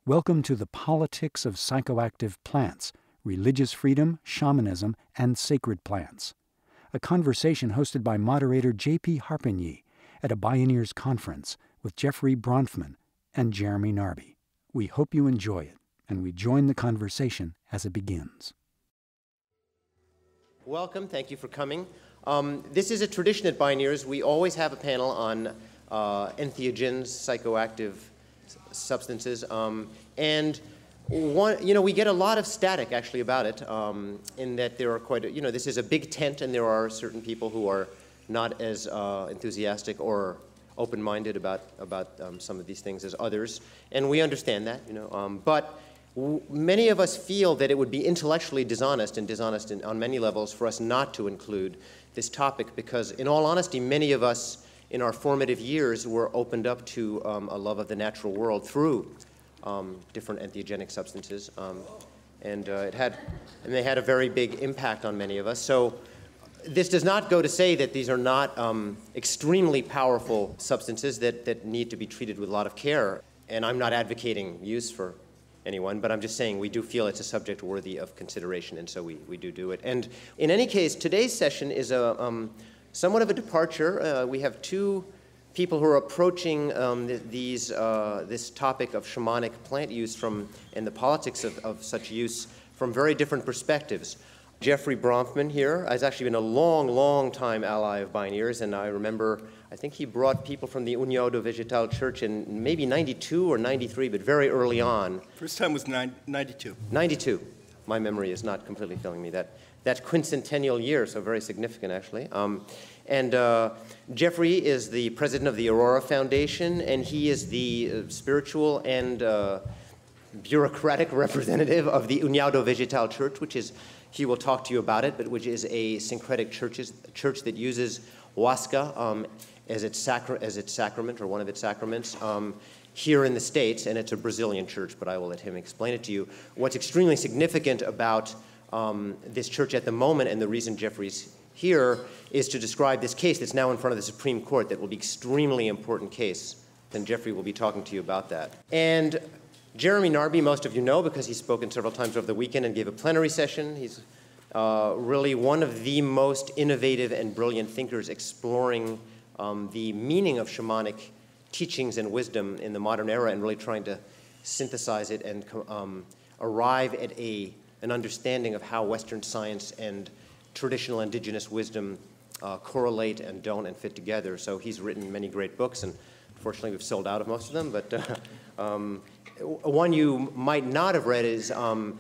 Welcome to the Politics of Psychoactive Plants, Religious Freedom, Shamanism, and Sacred Plants. A conversation hosted by moderator J.P. Harpigny at a Bioneers conference with Jeffrey Bronfman and Jeremy Narby. We hope you enjoy it, and we join the conversation as it begins. Welcome. Thank you for coming. This is a tradition at Bioneers. We always have a panel on entheogens, psychoactive substances, and we get a lot of static actually about it, in that there are this is a big tent, and there are certain people who are not as enthusiastic or open-minded about some of these things as others, and we understand that, but many of us feel that it would be intellectually dishonest on many levels for us not to include this topic, because in all honesty, many of us in our formative years were opened up to a love of the natural world through different entheogenic substances, and they had a very big impact on many of us. So this does not go to say that these are not extremely powerful substances that need to be treated with a lot of care, and I'm not advocating use for anyone, but I'm just saying we do feel it's a subject worthy of consideration, and so we do it. And in any case, today's session is somewhat of a departure. We have two people who are approaching this topic of shamanic plant use and the politics of such use from very different perspectives. Jeffrey Bronfman here has actually been a long time ally of Bioneers, and I think he brought people from the União do Vegetal Church in maybe 92 or 93, but very early on. First time was 92. 92. My memory is not completely failing me. That quincentennial year, so very significant actually. And Jeffrey is the president of the Aurora Foundation, and he is the spiritual and bureaucratic representative of the União do Vegetal Church, he will talk to you about it, but which is a syncretic church that uses huasca as its sacrament, or one of its sacraments, here in the States, and it's a Brazilian church, but I will let him explain it to you. What's extremely significant about this church at the moment, and the reason Jeffrey's here, is to describe this case that's now in front of the Supreme Court that will be an extremely important case, and Jeffrey will be talking to you about that. And Jeremy Narby, most of you know because he's spoken several times over the weekend and gave a plenary session. He's really one of the most innovative and brilliant thinkers exploring the meaning of shamanic teachings and wisdom in the modern era, and really trying to synthesize it and arrive at an understanding of how Western science and traditional indigenous wisdom correlate and don't and fit together. So he's written many great books, and unfortunately we've sold out of most of them, but one you might not have read is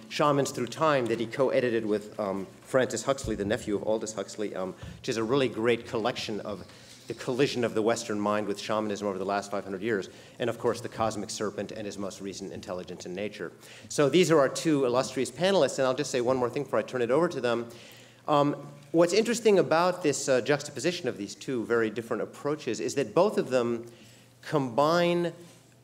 Shamans Through Time, that he co-edited with Francis Huxley, the nephew of Aldous Huxley, which is a really great collection of the collision of the Western mind with shamanism over the last 500 years, and of course the Cosmic Serpent and his most recent Intelligence in Nature. So these are our two illustrious panelists, and I'll just say one more thing before I turn it over to them. What's interesting about this juxtaposition of these two very different approaches is that both of them combine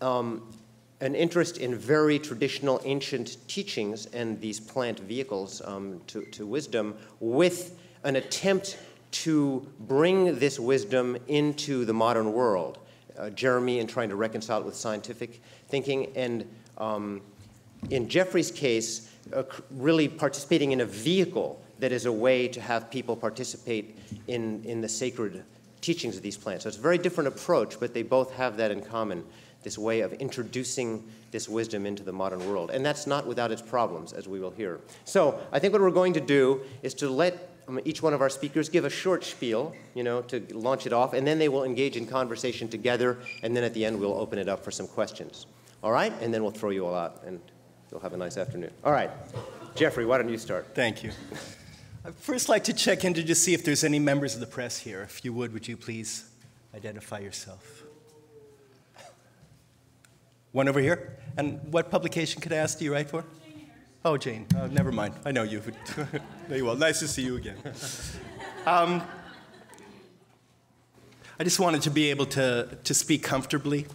an interest in very traditional ancient teachings and these plant vehicles to wisdom, with an attempt to bring this wisdom into the modern world. Jeremy in trying to reconcile it with scientific thinking, and in Jeffrey's case, really participating in a vehicle that is a way to have people participate in the sacred teachings of these plants. So it's a very different approach, but they both have that in common, this way of introducing this wisdom into the modern world. And that's not without its problems, as we will hear. So I think what we're going to do is to let each one of our speakers give a short spiel, to launch it off, and then they will engage in conversation together, and then at the end we'll open it up for some questions. All right? And then we'll throw you all out, and you'll have a nice afternoon. All right. Jeffrey, why don't you start? Thank you. I'd first like to check in to just see if there's any members of the press here. If you would you please identify yourself? One over here. And what publication could I ask, do you write for? Oh, Jane. Never mind. I know you. Very well. Nice to see you again. I just wanted to be able to speak comfortably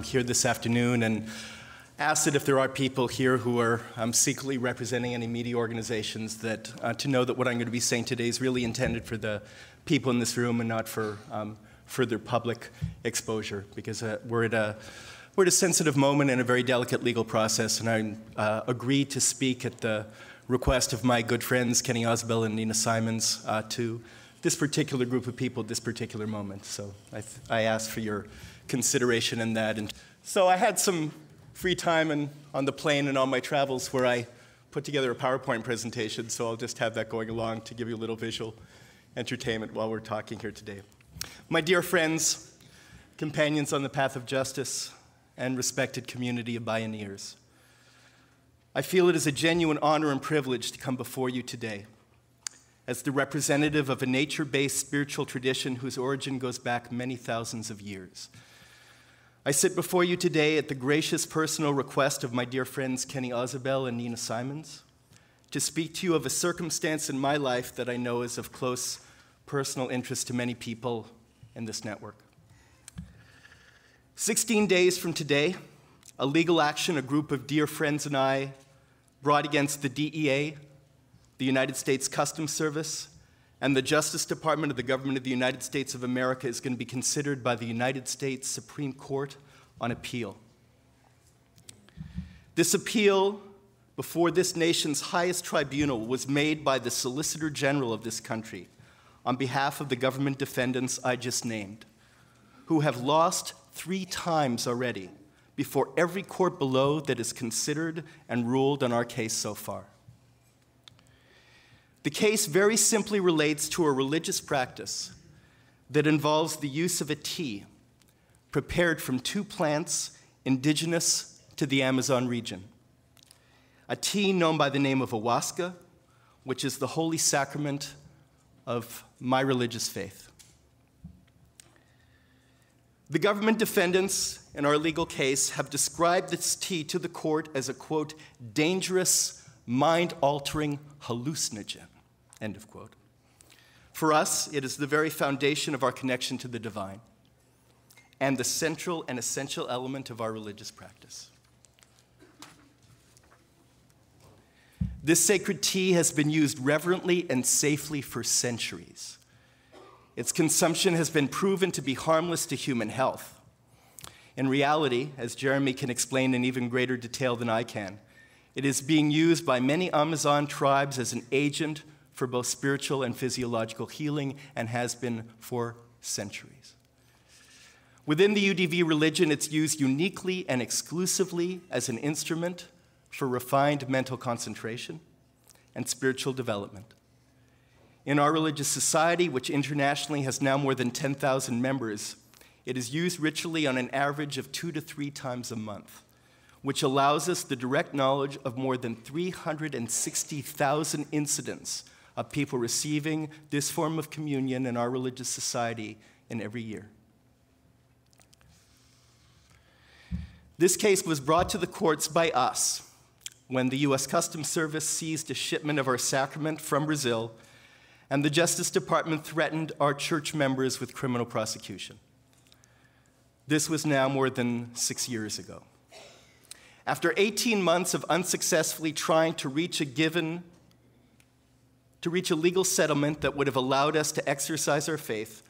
here this afternoon, and ask that if there are people here who are secretly representing any media organizations, that to know that what I'm going to be saying today is really intended for the people in this room and not for further public exposure, because we're at a we're at a sensitive moment in a very delicate legal process, and I agreed to speak at the request of my good friends Kenny Osbell and Nina Simons to this particular group of people at this particular moment. So I asked for your consideration in that. And so I had some free time on the plane and on my travels where I put together a PowerPoint presentation, so I'll just have that going along to give you a little visual entertainment while we're talking here today. My dear friends, companions on the path of justice, and respected community of Bioneers, I feel it is a genuine honor and privilege to come before you today as the representative of a nature-based spiritual tradition whose origin goes back many thousands of years. I sit before you today at the gracious personal request of my dear friends Kenny Osbell and Nina Simons to speak to you of a circumstance in my life that I know is of close personal interest to many people in this network. 16 days from today, a legal action a group of dear friends and I brought against the DEA, the United States Customs Service, and the Justice Department of the Government of the United States of America is going to be considered by the United States Supreme Court on appeal. This appeal before this nation's highest tribunal was made by the Solicitor General of this country on behalf of the government defendants I just named, who have lost 3 times already before every court below that has considered and ruled on our case so far. The case very simply relates to a religious practice that involves the use of a tea prepared from 2 plants indigenous to the Amazon region. A tea known by the name of ayahuasca, which is the holy sacrament of my religious faith. The government defendants in our legal case have described this tea to the court as a, quote, dangerous, mind-altering hallucinogen, end of quote. For us, it is the very foundation of our connection to the divine and the central and essential element of our religious practice. This sacred tea has been used reverently and safely for centuries. Its consumption has been proven to be harmless to human health. In reality, as Jeremy can explain in even greater detail than I can, it is being used by many Amazon tribes as an agent for both spiritual and physiological healing, and has been for centuries. Within the UDV religion, it's used uniquely and exclusively as an instrument for refined mental concentration and spiritual development. In our religious society, which internationally has now more than 10,000 members, it is used ritually on an average of 2 to 3 times a month, which allows us the direct knowledge of more than 360,000 incidents of people receiving this form of communion in our religious society in every year. This case was brought to the courts by us when the U.S. Customs Service seized a shipment of our sacrament from Brazil, and the Justice Department threatened our church members with criminal prosecution. This was now more than 6 years ago. After 18 months of unsuccessfully trying to reach a legal settlement that would have allowed us to exercise our faith,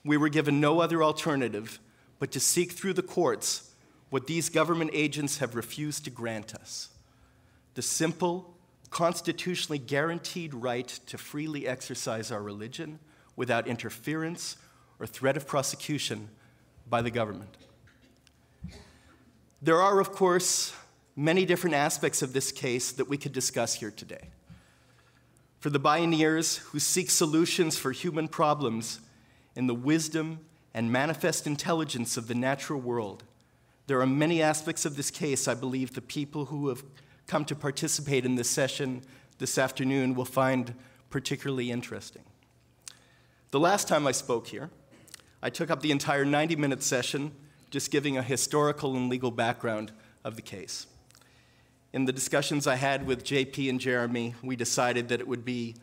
we were given no other alternative but to seek through the courts what these government agents have refused to grant us: the simple, constitutionally guaranteed right to freely exercise our religion without interference or threat of prosecution by the government. There are, of course, many different aspects of this case that we could discuss here today. For the Bioneers who seek solutions for human problems in the wisdom and manifest intelligence of the natural world, there are many aspects of this case I believe the people who have come to participate in this session this afternoon will find particularly interesting. The last time I spoke here, I took up the entire 90-minute session just giving a historical and legal background of the case. In the discussions I had with JP and Jeremy, we decided that it would be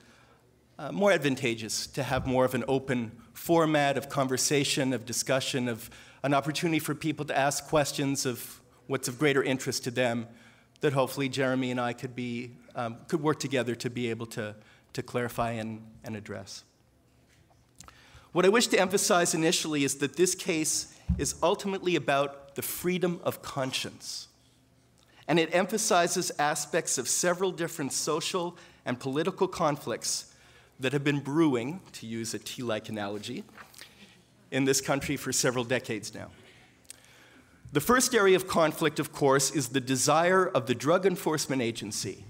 more advantageous to have more of an open format of conversation, of discussion, of an opportunity for people to ask questions of what's of greater interest to them, that hopefully Jeremy and I could work together to be able to clarify and address. What I wish to emphasize initially is that this case is ultimately about the freedom of conscience. And it emphasizes aspects of several different social and political conflicts that have been brewing, to use a tea-like analogy, in this country for several decades now. The first area of conflict, of course, is the desire of the Drug Enforcement Agency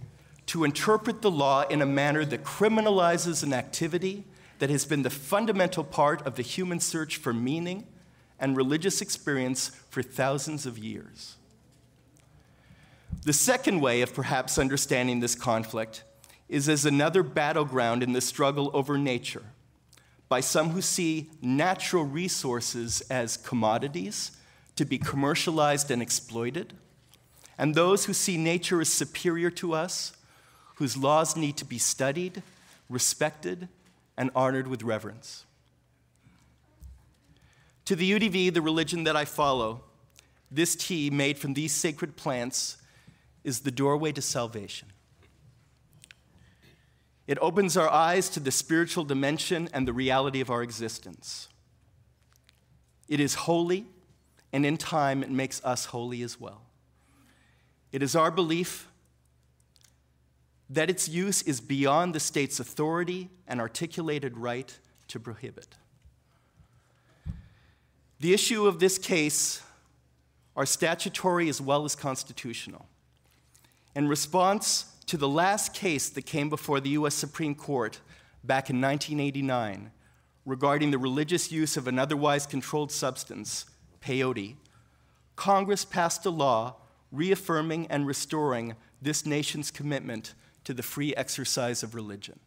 to interpret the law in a manner that criminalizes an activity that has been the fundamental part of the human search for meaning and religious experience for thousands of years. The second way of perhaps understanding this conflict is as another battleground in the struggle over nature, by some who see natural resources as commodities to be commercialized and exploited, and those who see nature as superior to us, whose laws need to be studied, respected, and honored with reverence. To the UDV, the religion that I follow, this tea made from these sacred plants is the doorway to salvation. It opens our eyes to the spiritual dimension and the reality of our existence. It is holy, and in time it makes us holy as well. It is our belief that its use is beyond the state's authority and articulated right to prohibit. The issue of this case are statutory as well as constitutional. In response to the last case that came before the U.S. Supreme Court back in 1989 regarding the religious use of an otherwise controlled substance, peyote, Congress passed a law reaffirming and restoring this nation's commitment to the free exercise of religion.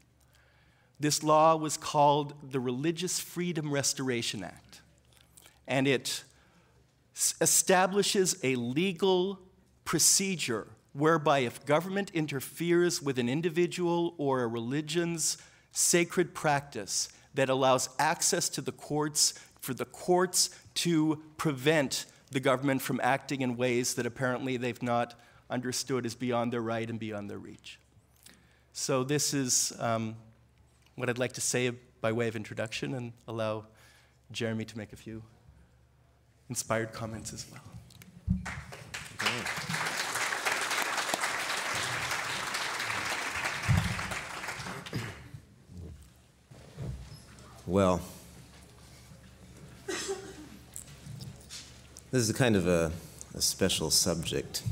This law was called the Religious Freedom Restoration Act, and it establishes a legal procedure whereby if government interferes with an individual or a religion's sacred practice that allows access to the courts for the courts to prevent the government from acting in ways that apparently they've not understood is beyond their right and beyond their reach. So this is what I'd like to say by way of introduction, and allow Jeremy to make a few inspired comments as well. Okay. Well, this is a kind of a special subject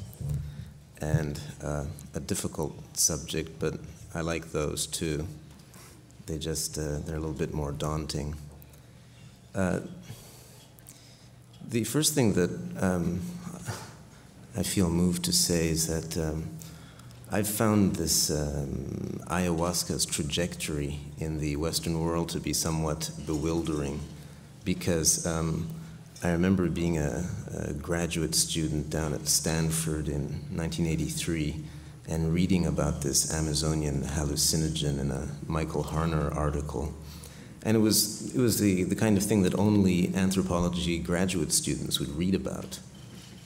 and a difficult subject, but I like those too. They just, they're a little bit more daunting. The first thing that I feel moved to say is that I've found this ayahuasca's trajectory in the Western world to be somewhat bewildering, because I remember being a graduate student down at Stanford in 1983 and reading about this Amazonian hallucinogen in a Michael Harner article. And it was the kind of thing that only anthropology graduate students would read about.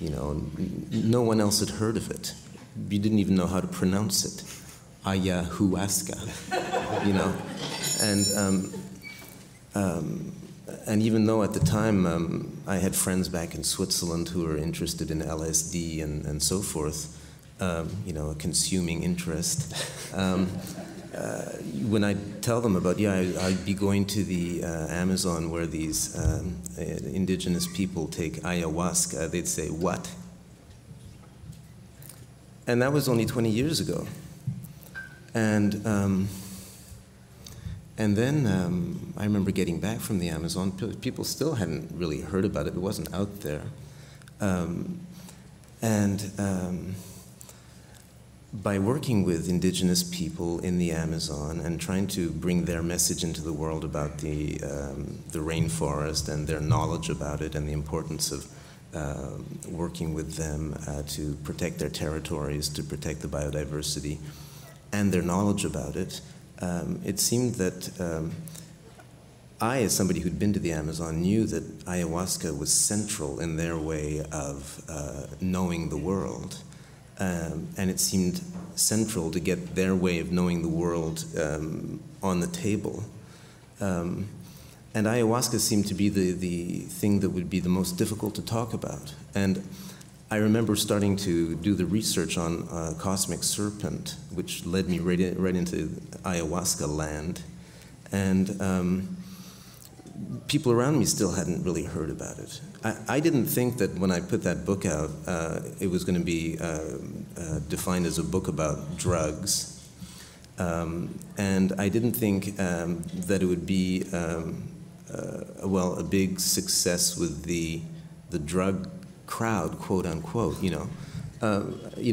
You know, no one else had heard of it. You didn't even know how to pronounce it. Ayahuasca, you know. And even though at the time I had friends back in Switzerland who were interested in LSD and so forth, you know, a consuming interest, when I tell them about, I'd be going to the Amazon where these indigenous people take ayahuasca, they'd say, what? And that was only 20 years ago. And then I remember getting back from the Amazon. People still hadn't really heard about it. It wasn't out there. By working with indigenous people in the Amazon and trying to bring their message into the world about the rainforest and their knowledge about it and the importance of working with them to protect their territories, to protect the biodiversity, and their knowledge about it, it seemed that I, as somebody who'd been to the Amazon, knew that ayahuasca was central in their way of knowing the world. And it seemed central to get their way of knowing the world on the table. And ayahuasca seemed to be the thing that would be the most difficult to talk about. And I remember starting to do the research on Cosmic Serpent, which led me right into ayahuasca land. And people around me still hadn't really heard about it. I didn't think that when I put that book out, it was going to be defined as a book about drugs. And I didn't think that it would be, a big success with the drug crowd, quote unquote, you know.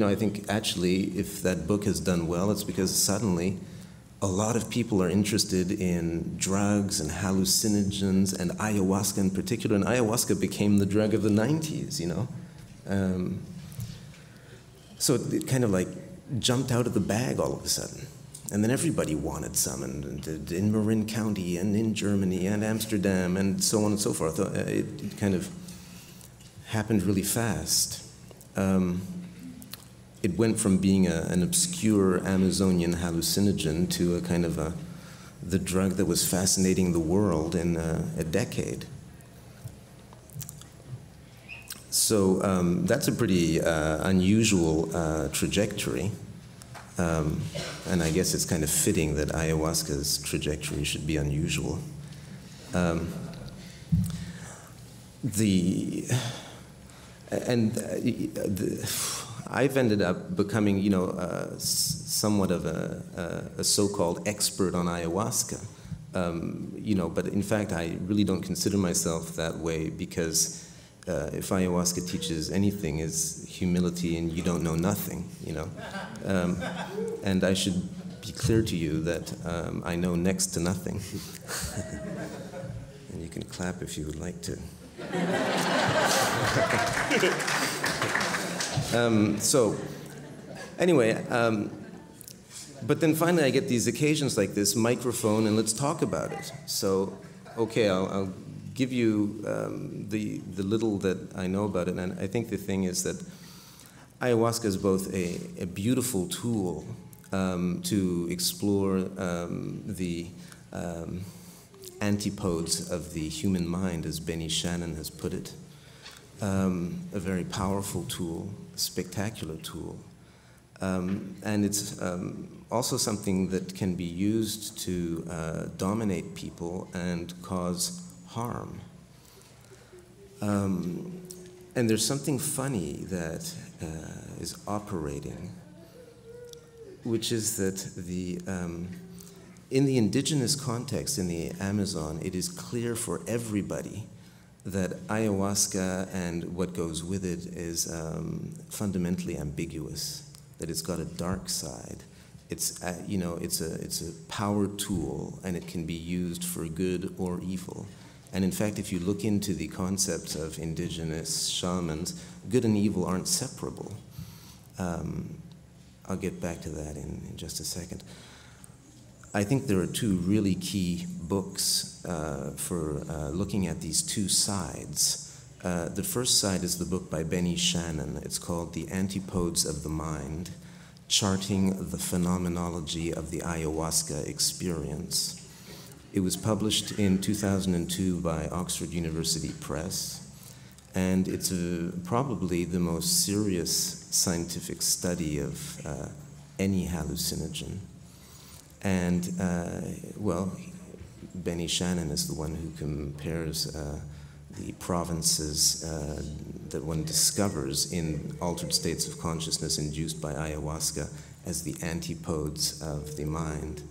I think actually if that book has done well, it's because suddenly a lot of people are interested in drugs and hallucinogens and ayahuasca in particular, and ayahuasca became the drug of the 90s, you know. So it kind of like jumped out of the bag all of a sudden. And then everybody wanted some, and in Marin County and in Germany and Amsterdam and so on and so forth. It kind of happened really fast. It went from being an obscure Amazonian hallucinogen to a kind of the drug that was fascinating the world in a decade. So that's a pretty unusual trajectory. And I guess it's kind of fitting that ayahuasca's trajectory should be unusual. I've ended up becoming, you know, somewhat of a so-called expert on ayahuasca. You know, but in fact, I really don't consider myself that way because if ayahuasca teaches anything, is humility, and you don't know nothing, you know. And I should be clear to you that I know next to nothing. And you can clap if you would like to. So, anyway, but then finally I get these occasions like this, microphone, and let's talk about it. So, okay, I'll give you the little that I know about it, and I think the thing is that ayahuasca is both a beautiful tool to explore the antipodes of the human mind, as Benny Shannon has put it. A very powerful tool, spectacular tool. And it's also something that can be used to dominate people and cause harm. And there's something funny that is operating, which is that in the indigenous context, in the Amazon, it is clear for everybody that ayahuasca and what goes with it is fundamentally ambiguous, that it's got a dark side. It's it's a power tool, and it can be used for good or evil. And in fact, if you look into the concepts of indigenous shamans, good and evil aren't separable. I'll get back to that in just a second. I think there are two really key books for looking at these two sides. The first side is the book by Benny Shannon. It's called The Antipodes of the Mind, Charting the Phenomenology of the Ayahuasca Experience. It was published in 2002 by Oxford University Press, and it's probably the most serious scientific study of any hallucinogen. And, Benny Shannon is the one who compares the provinces that one discovers in altered states of consciousness induced by ayahuasca as the antipodes of the mind.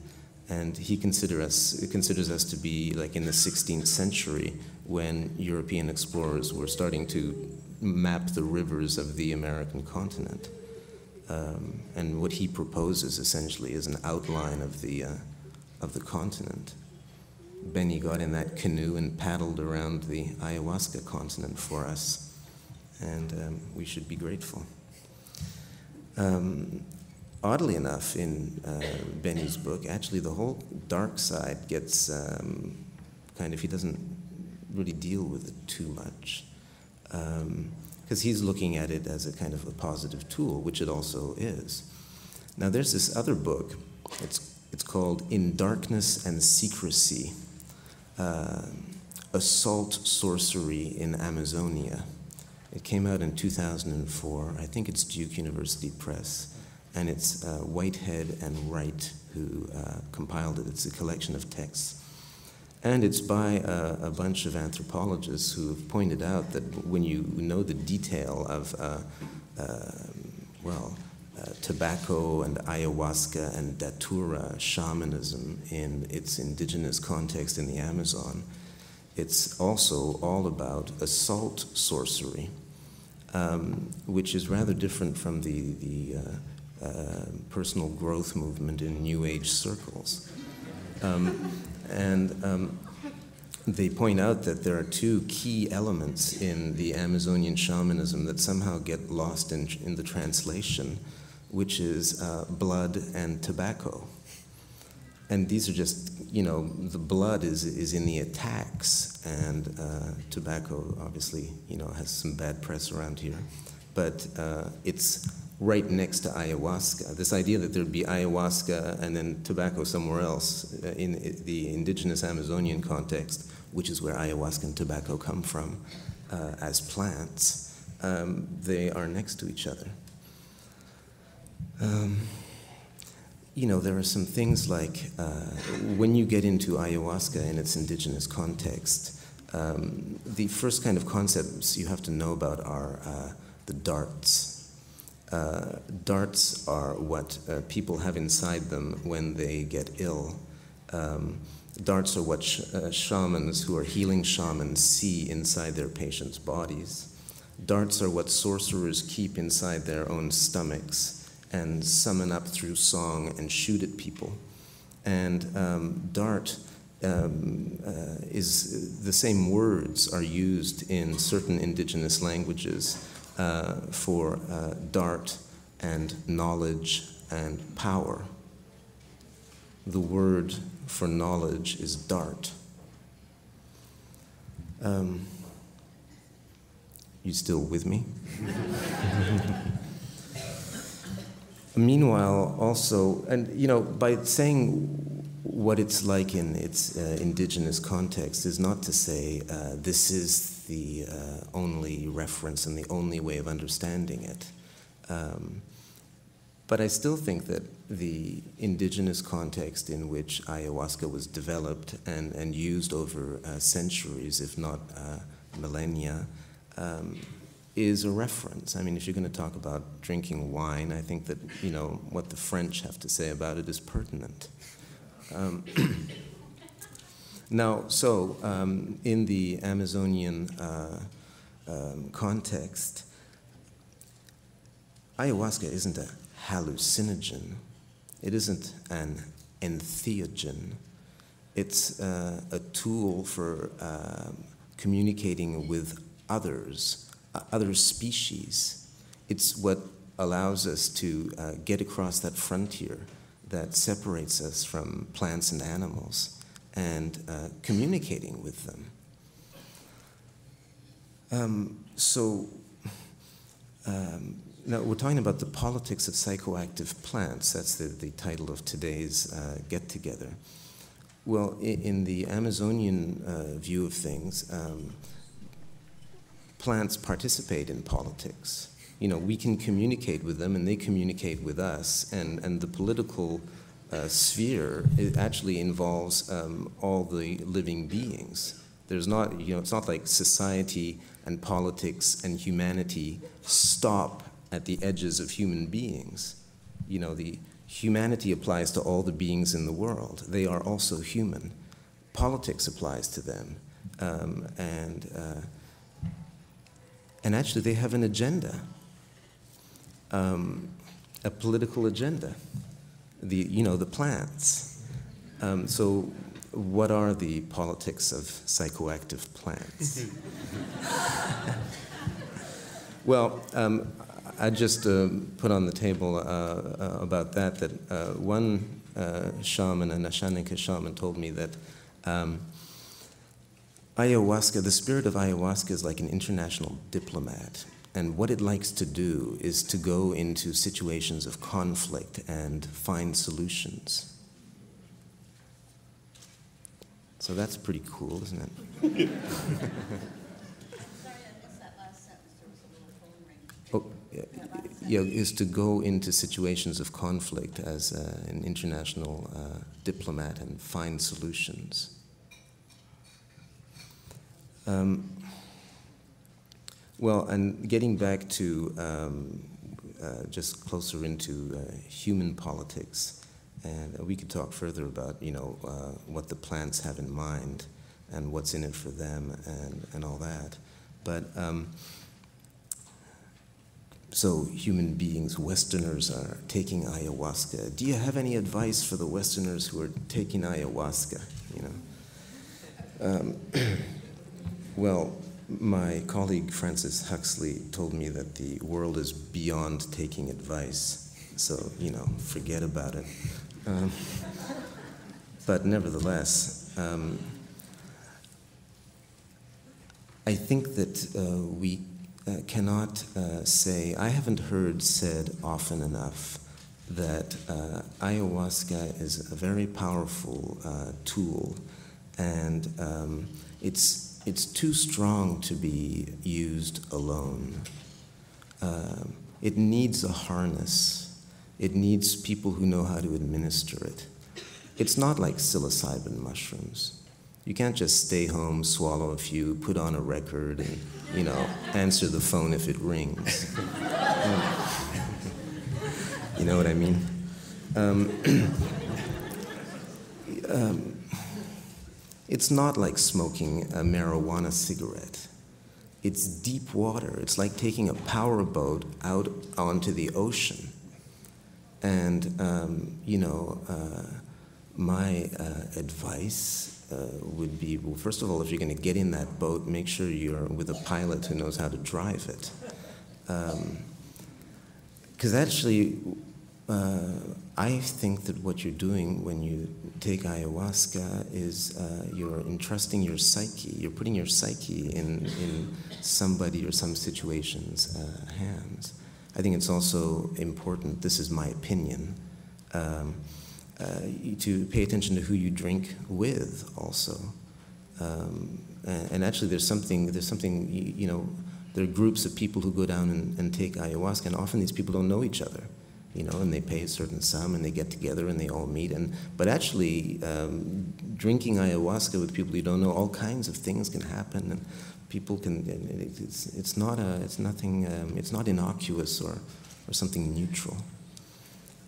And he considers us to be like in the 16th century when European explorers were starting to map the rivers of the American continent. And what he proposes essentially is an outline of the continent. Benny got in that canoe and paddled around the ayahuasca continent for us, and we should be grateful. Oddly enough, in Benny's book, actually the whole dark side gets he doesn't really deal with it too much. Because he's looking at it as a kind of a positive tool, which it also is. Now there's this other book, it's called In Darkness and Secrecy, Assault Sorcery in Amazonia. It came out in 2004. I think it's Duke University Press. And it's Whitehead and Wright who compiled it. It's a collection of texts. And it's by a bunch of anthropologists who have pointed out that when you know the detail of, tobacco and ayahuasca and datura shamanism in its indigenous context in the Amazon, it's also all about assault sorcery, which is rather different from the personal growth movement in New Age circles. They point out that there are two key elements in the Amazonian shamanism that somehow get lost in the translation, which is blood and tobacco. And these are just, the blood is in the attacks, and tobacco obviously, has some bad press around here. But it's right next to ayahuasca. This idea that there'd be ayahuasca and then tobacco somewhere else in the indigenous Amazonian context, which is where ayahuasca and tobacco come from as plants, they are next to each other. There are some things like when you get into ayahuasca in its indigenous context, the first kind of concepts you have to know about are the darts. Darts are what people have inside them when they get ill. Darts are what shamans who are healing shamans see inside their patients' bodies. Darts are what sorcerers keep inside their own stomachs and summon up through song and shoot at people. And dart is the same words are used in certain indigenous languages for dart and knowledge and power. The word for knowledge is dart. You still with me? Meanwhile, also, and by saying what it's like in its indigenous context is not to say this is the only reference and the only way of understanding it. But I still think that the indigenous context in which ayahuasca was developed and used over centuries, if not millennia, is a reference. I mean, if you're going to talk about drinking wine, I think that, what the French have to say about it is pertinent. Now, so in the Amazonian context, ayahuasca isn't a hallucinogen. It isn't an entheogen. It's a tool for communicating with others, other species. It's what allows us to get across that frontier that separates us from plants and animals and communicating with them. Now we're talking about the politics of psychoactive plants. That's the title of today's get-together. Well, in the Amazonian view of things, plants participate in politics. We can communicate with them and they communicate with us, and the political sphere, it actually involves all the living beings. There's not, it's not like society and politics and humanity stop at the edges of human beings. The humanity applies to all the beings in the world. They are also human. Politics applies to them. And actually they have an agenda, a political agenda, the plants. So what are the politics of psychoactive plants? Well, I just put on the table about that one shaman, an Ashaninka shaman, told me that ayahuasca, the spirit of ayahuasca is like an international diplomat. And what it likes to do is to go into situations of conflict and find solutions. So that's pretty cool, isn't it? Sorry, I missed that last sentence. There was a little phone ring. Is to go into situations of conflict as an international diplomat and find solutions. Well, and getting back to just closer into human politics, and we could talk further about, what the plants have in mind and what's in it for them and all that. But so human beings, Westerners are taking ayahuasca. Do you have any advice for the Westerners who are taking ayahuasca? Well, my colleague Francis Huxley told me that the world is beyond taking advice, so, forget about it. But nevertheless, I think that we cannot say, I haven't heard said often enough that ayahuasca is a very powerful tool, and it's too strong to be used alone. It needs a harness. It needs people who know how to administer it. It's not like psilocybin mushrooms. You can't just stay home, swallow a few, put on a record, and, answer the phone if it rings. You know what I mean? It's not like smoking a marijuana cigarette. It's deep water. It's like taking a powerboat out onto the ocean. And, my advice would be, well, first of all, if you're going to get in that boat, make sure you're with a pilot who knows how to drive it. Because actually, I think that what you're doing when you take ayahuasca is you're entrusting your psyche. You're putting your psyche in somebody or some situation's hands. I think it's also important, this is my opinion, to pay attention to who you drink with also. And actually there's something, there are groups of people who go down and take ayahuasca, and often these people don't know each other, and they pay a certain sum and they get together and they all meet. But actually, drinking ayahuasca with people you don't know, all kinds of things can happen, and people can. It's not innocuous or something neutral.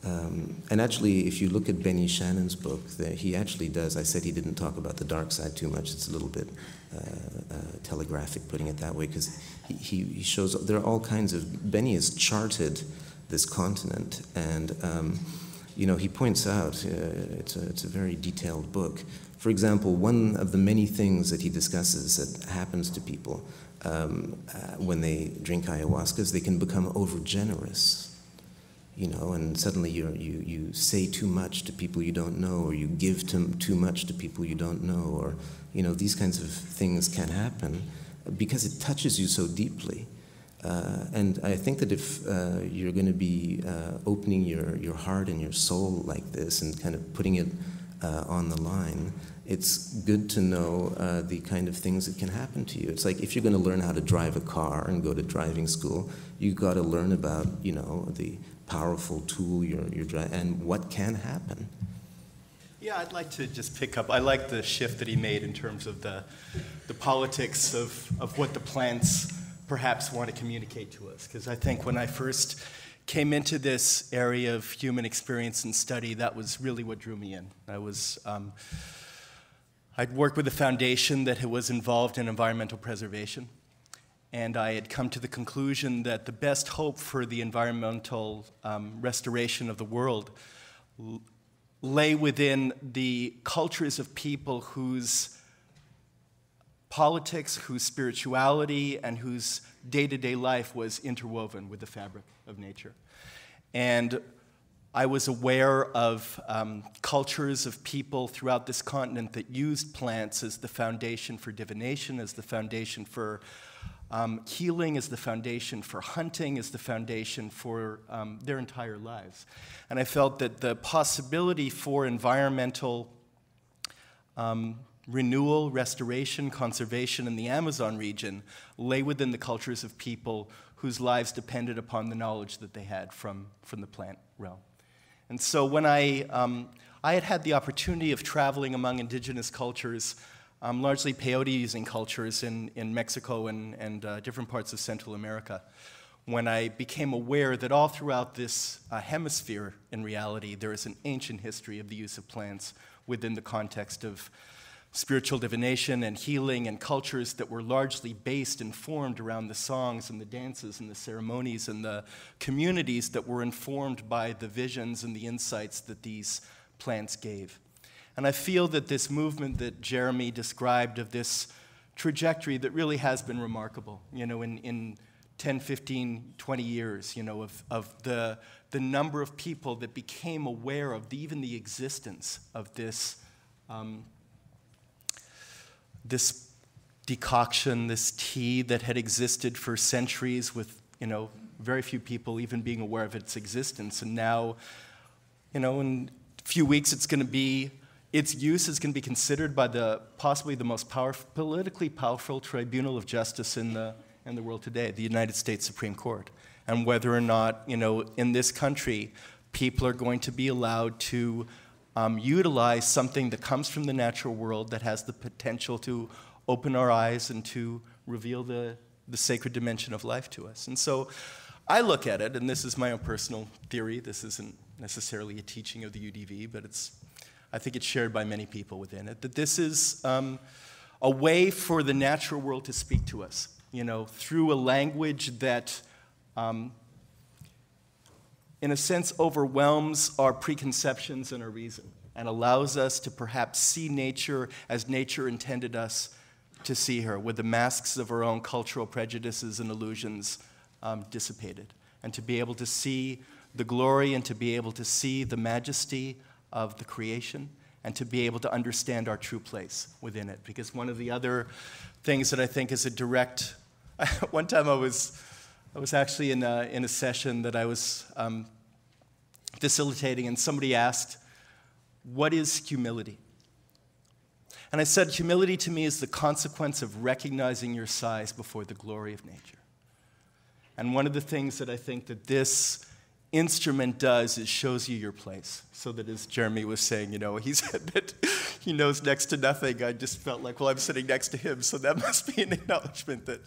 And actually, if you look at Benny Shannon's book, he actually does. I said he didn't talk about the dark side too much. It's a little bit telegraphic putting it that way, because he shows there are all kinds of. Benny has charted this continent, and he points out it's a very detailed book. For example, one of the many things that he discusses that happens to people when they drink ayahuasca is they can become overgenerous. And suddenly you say too much to people you don't know, or you give too much to people you don't know, or these kinds of things can happen because it touches you so deeply. And I think that if you're going to be opening your heart and your soul like this and kind of putting it on the line, it's good to know the kind of things that can happen to you. It's like if you're going to learn how to drive a car and go to driving school, you've got to learn about the powerful tool you're driving and what can happen. Yeah, I'd like to just pick up. I like the shift that he made in terms of the politics of what the plants perhaps want to communicate to us. Because I think when I first came into this area of human experience and study, that was really what drew me in. I'd worked with a foundation that was involved in environmental preservation, and I had come to the conclusion that the best hope for the environmental restoration of the world lay within the cultures of people whose politics, whose spirituality, and whose day-to-day life was interwoven with the fabric of nature. And I was aware of cultures of people throughout this continent that used plants as the foundation for divination, as the foundation for healing, as the foundation for hunting, as the foundation for their entire lives. And I felt that the possibility for environmental renewal, restoration, conservation in the Amazon region lay within the cultures of people whose lives depended upon the knowledge that they had from the plant realm. And so when I had the opportunity of traveling among indigenous cultures, largely peyote-using cultures in Mexico and different parts of Central America, when I became aware that all throughout this hemisphere, in reality, there is an ancient history of the use of plants within the context of spiritual divination and healing, and cultures that were largely based and formed around the songs and the dances and the ceremonies and the communities that were informed by the visions and the insights that these plants gave. And I feel that this movement that Jeremy described, of this trajectory that really has been remarkable, in 10, 15, 20 years, of the number of people that became aware of even the existence of this this decoction, this tea that had existed for centuries with, very few people even being aware of its existence. And now, in a few weeks, its use is going to be considered by possibly the most politically powerful tribunal of justice in the world today, the United States Supreme Court. And whether or not, in this country, people are going to be allowed to utilize something that comes from the natural world that has the potential to open our eyes and to reveal the sacred dimension of life to us. And so I look at it, and this is my own personal theory, this isn't necessarily a teaching of the UDV, but I think it's shared by many people within it, that this is a way for the natural world to speak to us, through a language that in a sense, overwhelms our preconceptions and our reason, and allows us to perhaps see nature as nature intended us to see her, with the masks of our own cultural prejudices and illusions dissipated, and to be able to see the glory and to be able to see the majesty of the creation, and to be able to understand our true place within it. Because one of the other things that I think is a direct... One time I was actually in a session that I was facilitating, and somebody asked, "What is humility?" And I said, humility to me is the consequence of recognizing your size before the glory of nature. And one of the things that I think that this instrument does is shows you your place. So that, as Jeremy was saying, he said that he knows next to nothing. I just felt like, well, I'm sitting next to him, so that must be an acknowledgement that,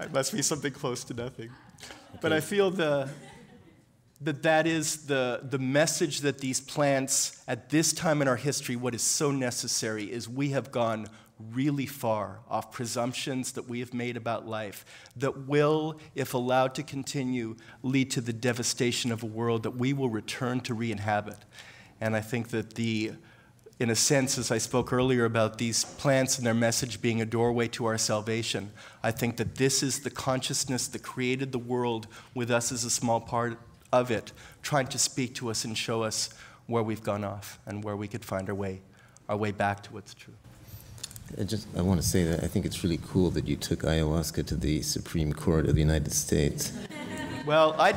it must be something close to nothing. Okay. But I feel that is the message that these plants, at this time in our history, what is so necessary is we have gone really far off presumptions that we have made about life that will, if allowed to continue, lead to the devastation of a world that we will return to re-inhabit. And I think that in a sense, as I spoke earlier about these plants and their message being a doorway to our salvation, I think that this is the consciousness that created the world with us as a small part of it, trying to speak to us and show us where we've gone off and where we could find our way back to what's true. I want to say that I think it's really cool that you took ayahuasca to the Supreme Court of the United States. Well, I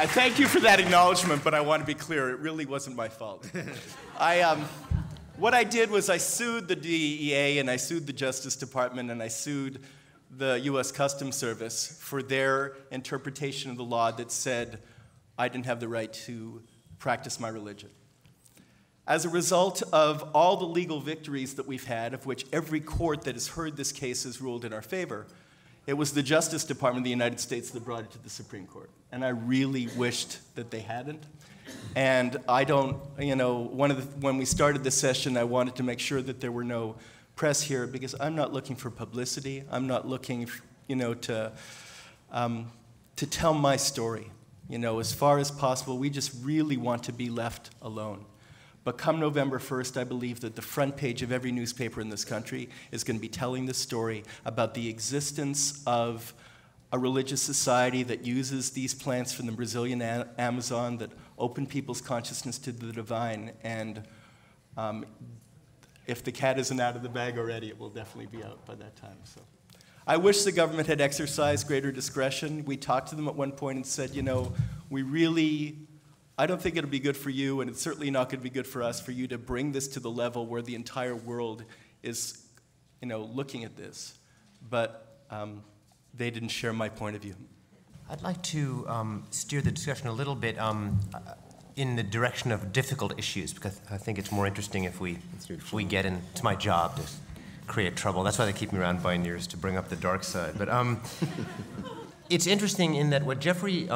thank you for that acknowledgement, but I want to be clear, it really wasn't my fault. What I did was I sued the DEA, and I sued the Justice Department, and I sued the U.S. Customs Service for their interpretation of the law that said I didn't have the right to practice my religion. As a result of all the legal victories that we've had, of which every court that has heard this case has ruled in our favor, it was the Justice Department of the United States that brought it to the Supreme Court. And I really wished that they hadn't. And I don't, when we started this session, I wanted to make sure that there were no press here, because I'm not looking for publicity. I'm not looking, to tell my story. As far as possible, we just really want to be left alone. But come November 1st, I believe that the front page of every newspaper in this country is going to be telling the story about the existence of a religious society that uses these plants from the Brazilian Amazon that open people's consciousness to the divine. And if the cat isn't out of the bag already, it will definitely be out by that time. So I wish the government had exercised greater discretion. We talked to them at one point and said, we really I don't think it'll be good for you, and it's certainly not going to be good for us, for you to bring this to the level where the entire world is, looking at this. But they didn't share my point of view. I'd like to steer the discussion a little bit in the direction of difficult issues, because I think it's more interesting if we get into my job to create trouble. That's why they keep me around Bioneers, to bring up the dark side. But it's interesting in that what Jeffrey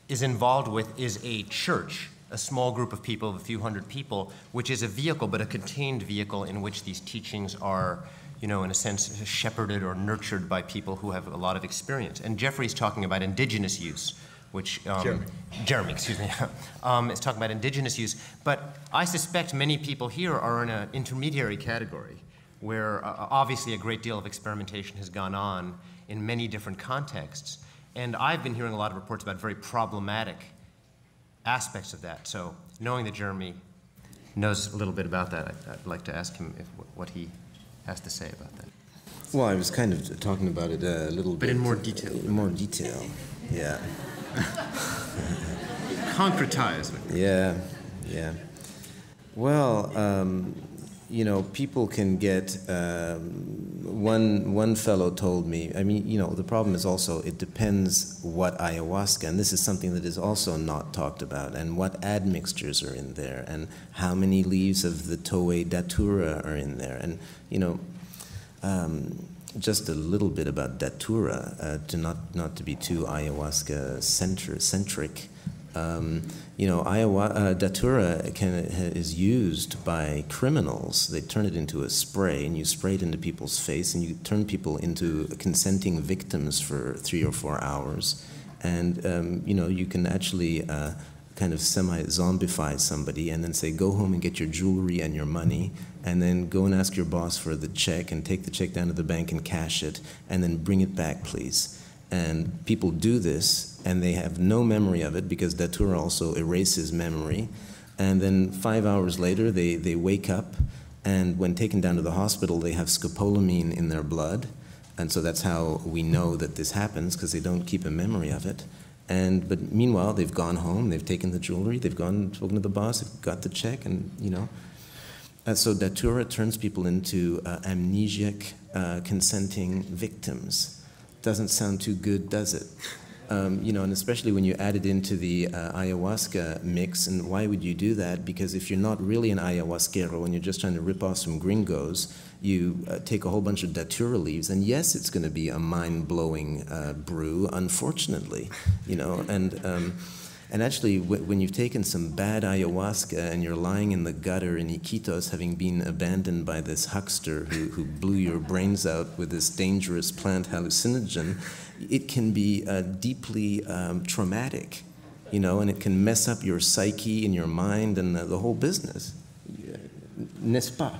is involved with is a church, a small group of people, a few hundred people, which is a vehicle, but a contained vehicle in which these teachings are, in a sense, shepherded or nurtured by people who have a lot of experience. And Jeffrey's talking about indigenous use, which, Jeremy, excuse me, is talking about indigenous use. But I suspect many people here are in an intermediary category where obviously a great deal of experimentation has gone on in many different contexts. And I've been hearing a lot of reports about very problematic aspects of that. So knowing that Jeremy knows a little bit about that, I'd like to ask him what he has to say about that. Well, I was kind of talking about it a little bit. But in more detail. In more detail, yeah. Concretize. Yeah, yeah. Well, people can get, one fellow told me, the problem is also, it depends what ayahuasca, and this is something that is also not talked about, and what admixtures are in there, and how many leaves of the Toei Datura are in there, and, just a little bit about Datura, to not to be too ayahuasca centric. Datura is used by criminals. They turn it into a spray, and you spray it into people's face, and you turn people into consenting victims for 3 or 4 hours. And, you can actually kind of semi-zombify somebody and then say, go home and get your jewelry and your money, and then go and ask your boss for the check and take the check down to the bank and cash it, and then bring it back, please. And people do this, and they have no memory of it because Datura also erases memory. And then 5 hours later, they wake up, and when taken down to the hospital, they have scopolamine in their blood. And so that's how we know that this happens, because they don't keep a memory of it. But meanwhile, they've gone home, they've taken the jewelry, they've gone spoken to the boss, they've got the check, and so Datura turns people into amnesiac, consenting victims. Doesn't sound too good, does it? And especially when you add it into the ayahuasca mix. And why would you do that? Because if you're not really an ayahuasquero and you're just trying to rip off some gringos, you take a whole bunch of datura leaves, and yes, it's going to be a mind-blowing brew, unfortunately, And actually, when you've taken some bad ayahuasca and you're lying in the gutter in Iquitos, having been abandoned by this huckster who blew your brains out with this dangerous plant hallucinogen, it can be deeply traumatic, and it can mess up your psyche and your mind and the whole business. N'est-ce pas?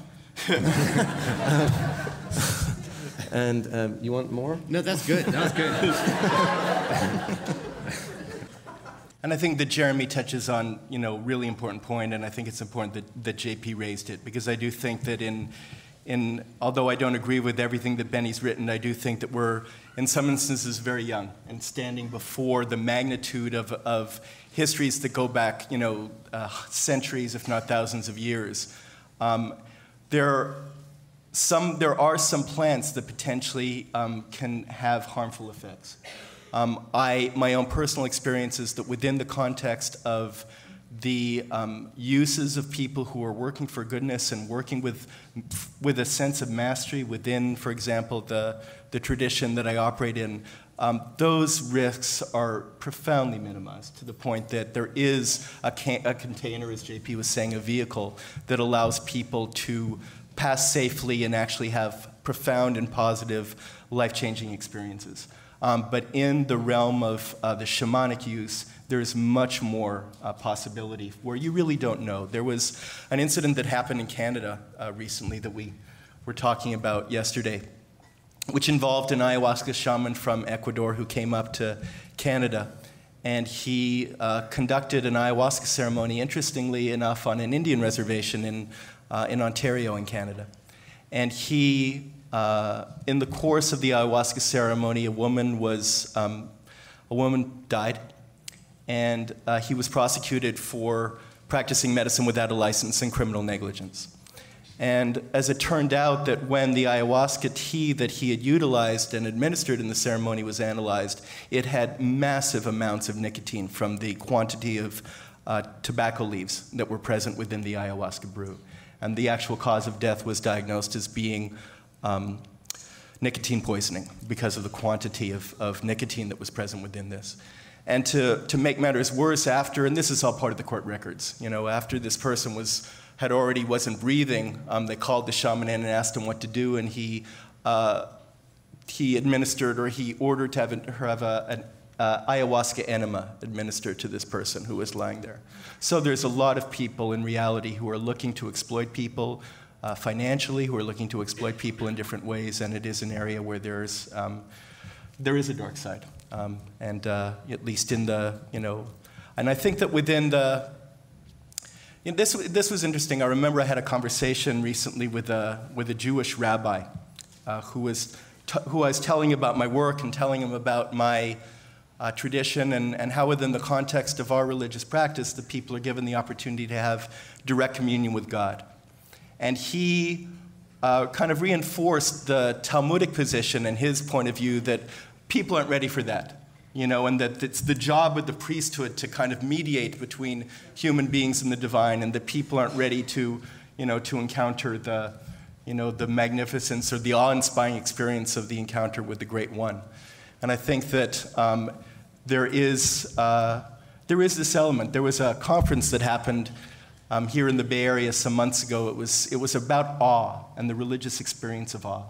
And you want more? No, that's good. That was good. And I think that Jeremy touches on, really important point, and I think it's important that JP raised it, because I do think that although I don't agree with everything that Benny's written, I do think that we're, in some instances, very young and standing before the magnitude of histories that go back, centuries, if not thousands of years. There are some plants that potentially can have harmful effects. My own personal experience is that within the context of the uses of people who are working for goodness and working with a sense of mastery within, for example, the tradition that I operate in, those risks are profoundly minimized to the point that there is a container, as JP was saying, a vehicle that allows people to pass safely and actually have profound and positive life-changing experiences. But in the realm of the shamanic use, there's much more possibility where you really don't know. There was an incident that happened in Canada recently that we were talking about yesterday, which involved an ayahuasca shaman from Ecuador who came up to Canada. And he conducted an ayahuasca ceremony, interestingly enough, on an Indian reservation in Ontario in Canada. And he in the course of the ayahuasca ceremony, a woman died, and he was prosecuted for practicing medicine without a license and criminal negligence. And as it turned out, that when the ayahuasca tea that he had utilized and administered in the ceremony was analyzed, it had massive amounts of nicotine from the quantity of tobacco leaves that were present within the ayahuasca brew. And the actual cause of death was diagnosed as being nicotine poisoning because of the quantity of nicotine that was present within this. And to make matters worse, after, and this is all part of the court records, after this person wasn't breathing, they called the shaman in and asked him what to do, and he administered, or he ordered to have an ayahuasca enema administered to this person who was lying there. So there's a lot of people in reality who are looking to exploit people financially, who are looking to exploit people in different ways, and it is an area where there is a dark side, and at least in the, and I think that within the, this was interesting. I remember I had a conversation recently with a Jewish rabbi who I was telling about my work and telling him about my tradition and how within the context of our religious practice the people are given the opportunity to have direct communion with God. And he kind of reinforced the Talmudic position and his point of view that people aren't ready for that. And that it's the job of the priesthood to kind of mediate between human beings and the divine, and that people aren't ready to encounter the magnificence or the awe-inspiring experience of the encounter with the Great One. And I think that there is this element. There was a conference that happened here in the Bay Area some months ago. It was about awe and the religious experience of awe.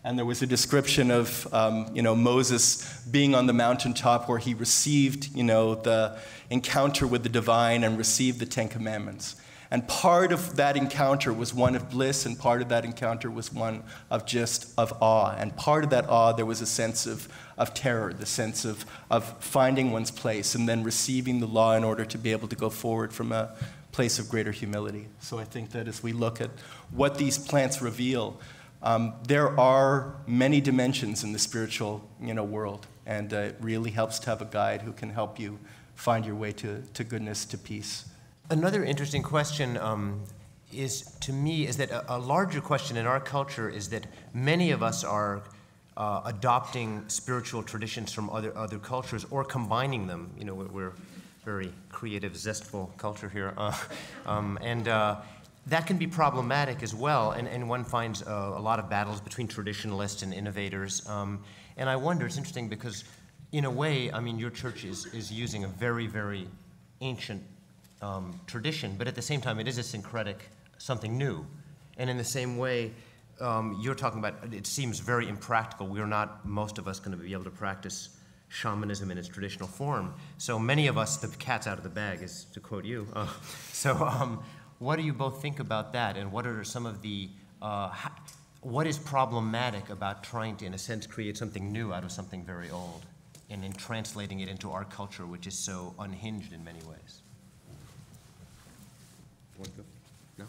And there was a description of Moses being on the mountaintop where he received the encounter with the divine and received the Ten Commandments. And part of that encounter was one of bliss, and part of that encounter was one of awe. And part of that awe, there was a sense of terror, the sense of finding one's place and then receiving the law in order to be able to go forward from a place of greater humility. So I think that as we look at what these plants reveal, there are many dimensions in the spiritual world, and it really helps to have a guide who can help you find your way to goodness, to peace. Another interesting question is that a larger question in our culture is that many of us are adopting spiritual traditions from other cultures or combining them. We're very creative, zestful culture here, and that can be problematic as well, and one finds a lot of battles between traditionalists and innovators. And I wonder, it's interesting because, in a way, your church is using a very, very ancient tradition, but at the same time, it is a syncretic, something new. And in the same way, you're talking about, it seems very impractical. We're not, most of us, going to be able to practice shamanism in its traditional form. So many of us, the cat's out of the bag, is to quote you. What do you both think about that, and what are some of the, what is problematic about trying to, in a sense, create something new out of something very old, and in translating it into our culture, which is so unhinged in many ways? No?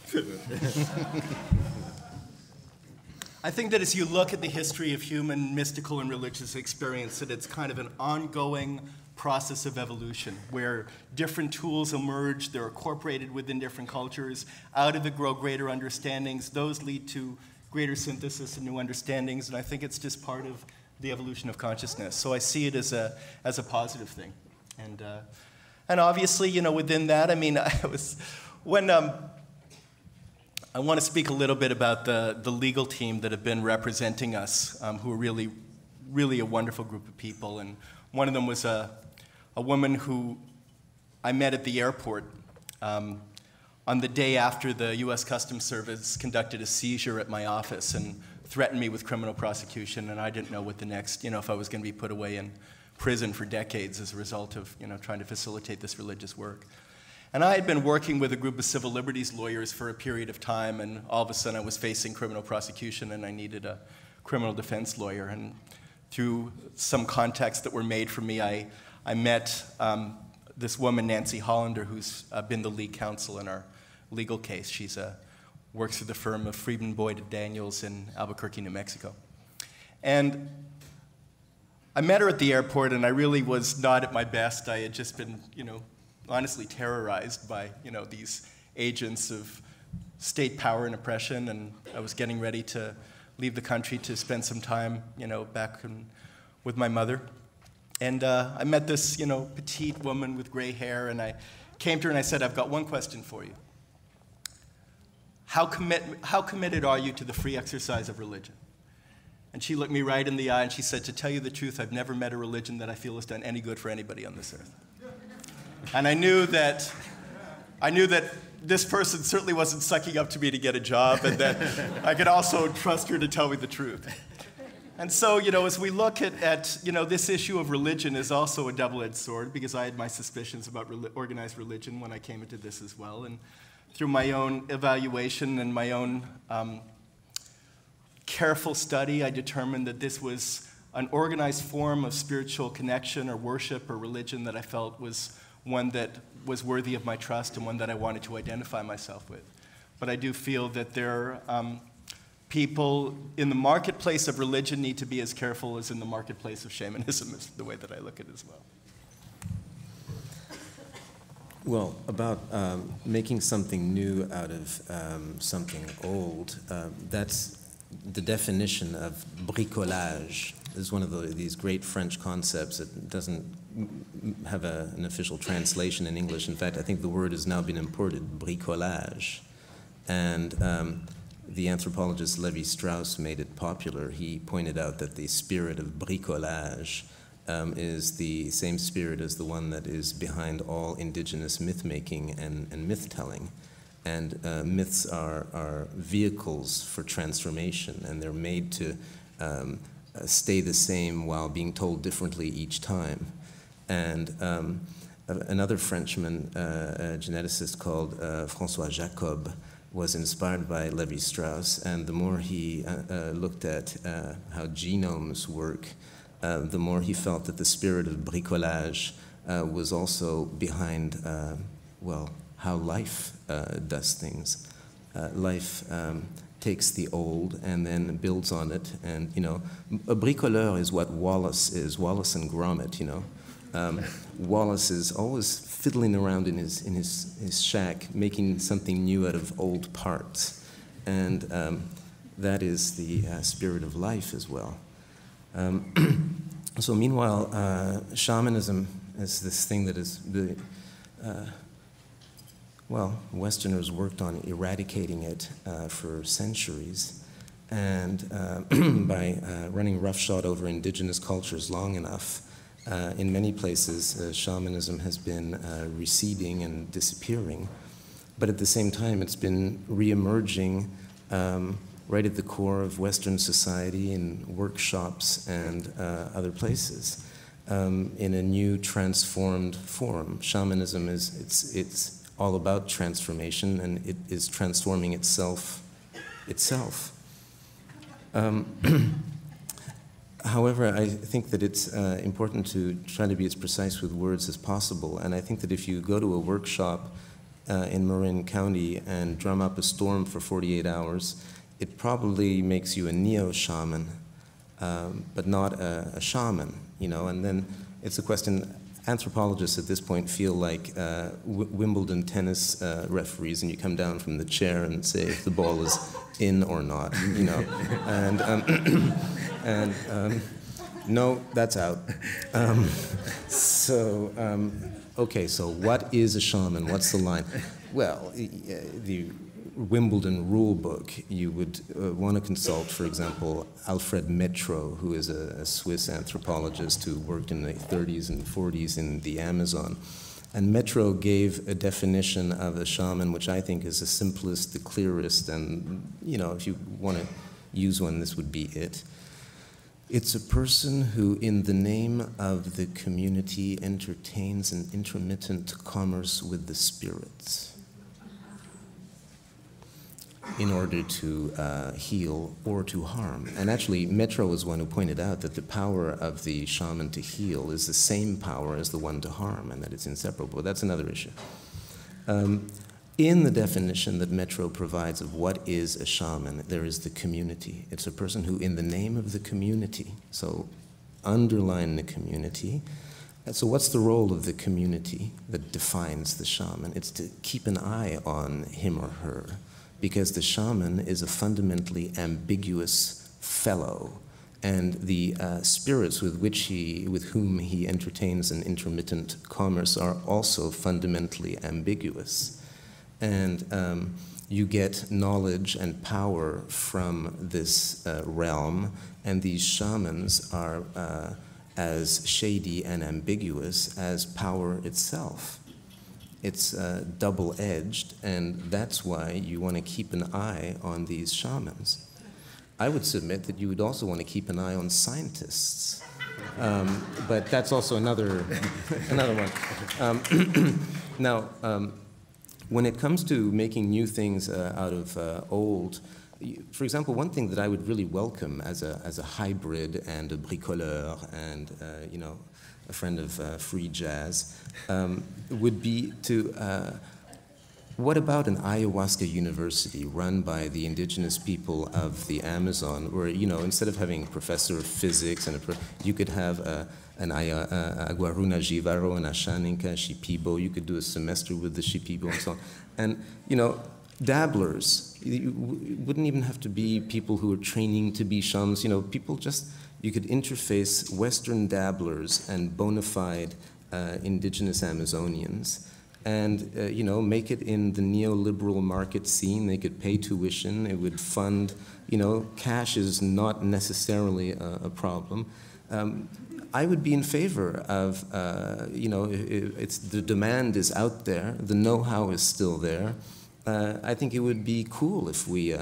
I think that as you look at the history of human mystical and religious experience, that it's kind of an ongoing process of evolution where different tools emerge, they're incorporated within different cultures, out of it grow greater understandings, those lead to greater synthesis and new understandings, and I think it's just part of the evolution of consciousness. So I see it as a positive thing. And obviously, within that, I want to speak a little bit about the legal team that have been representing us, who are really, really a wonderful group of people. And one of them was a woman who I met at the airport on the day after the U.S. Customs Service conducted a seizure at my office and threatened me with criminal prosecution, and I didn't know what the next, if I was going to be put away in prison for decades as a result of, trying to facilitate this religious work. And I had been working with a group of civil liberties lawyers for a period of time, and all of a sudden I was facing criminal prosecution and I needed a criminal defense lawyer. And through some contacts that were made for me, I met this woman, Nancy Hollander, who's been the lead counsel in our legal case. She works for the firm of Friedman, Boyd & Daniels in Albuquerque, New Mexico. And I met her at the airport, and I really was not at my best. I had just been, honestly terrorized by, these agents of state power and oppression, and I was getting ready to leave the country to spend some time, back with my mother. And I met this, petite woman with gray hair, and I came to her and I said, I've got one question for you. How committed are you to the free exercise of religion? And she looked me right in the eye and she said, to tell you the truth, I've never met a religion that I feel has done any good for anybody on this earth. And I knew that this person certainly wasn't sucking up to me to get a job, and that I could also trust her to tell me the truth. And so, as we look at this issue of religion is also a double-edged sword, because I had my suspicions about organized religion when I came into this as well. And through my own evaluation and my own careful study, I determined that this was an organized form of spiritual connection or worship or religion that I felt was one that was worthy of my trust and one that I wanted to identify myself with. But I do feel that people in the marketplace of religion need to be as careful as in the marketplace of shamanism, is the way that I look at it as well. Well, about making something new out of something old, that's the definition of bricolage. Is one of these great French concepts that doesn't have an official translation in English. In fact, I think the word has now been imported, bricolage. And the anthropologist Lévi-Strauss made it popular. He pointed out that the spirit of bricolage is the same spirit as the one that is behind all indigenous myth-making and myth-telling. And myths are vehicles for transformation, and they're made to stay the same while being told differently each time. And another Frenchman, a geneticist called François Jacob, was inspired by Lévi-Strauss, and the more he looked at how genomes work, the more he felt that the spirit of bricolage was also behind, how life does things. Life takes the old and then builds on it, and a bricoleur is what Wallace is, Wallace and Gromit. Wallace is always fiddling around in his shack, making something new out of old parts, and that is the spirit of life as well. So meanwhile, shamanism is this thing that is really, Westerners worked on eradicating it for centuries, and by running roughshod over indigenous cultures long enough, in many places, shamanism has been receding and disappearing, but at the same time, it's been reemerging right at the core of Western society in workshops and other places in a new transformed form. Shamanism it's all about transformation, and it is transforming itself. However, I think that it's important to try to be as precise with words as possible, and I think that if you go to a workshop in Marin County and drum up a storm for 48 hours, it probably makes you a neo-shaman, but not a shaman, and then it's a question. Anthropologists at this point feel like Wimbledon tennis referees, and you come down from the chair and say if the ball is in or not, and no, that's out. Okay, so what is a shaman? What's the line? Well, the Wimbledon rule book, you would want to consult, for example, Alfred Metro, who is a Swiss anthropologist who worked in the 30s and 40s in the Amazon. And Metro gave a definition of a shaman, which I think is the simplest, the clearest, and, if you want to use one, this would be it. It's a person who, in the name of the community, entertains an intermittent commerce with the spirits in order to heal or to harm. And actually, Metro was one who pointed out that the power of the shaman to heal is the same power as the one to harm, and that it's inseparable. That's another issue. In the definition that Metro provides of what is a shaman, there is the community. It's a person who, in the name of the community, so underline the community. So what's the role of the community that defines the shaman? It's to keep an eye on him or her, because the shaman is a fundamentally ambiguous fellow, and the spirits with whom he entertains an intermittent commerce are also fundamentally ambiguous. And you get knowledge and power from this realm, and these shamans are as shady and ambiguous as power itself. It's double-edged, and that's why you want to keep an eye on these shamans. I would submit that you would also want to keep an eye on scientists, but that's also another one. Now, when it comes to making new things out of old, for example, one thing that I would really welcome as a hybrid and a bricoleur and a friend of free jazz would be to what about an ayahuasca university run by the indigenous people of the Amazon, where instead of having a professor of physics you could have an Aguaruna Jivaro, an Ashaninka, Shipibo. You could do a semester with the Shipibo and so on. And dabblers. You wouldn't even have to be people who are training to be shamans. You could interface Western dabblers and bona fide indigenous Amazonians, and make it in the neoliberal market scene. They could pay tuition. It would fund. Cash is not necessarily a problem. I would be in favor of. It's the demand is out there. The know-how is still there. I think it would be cool if we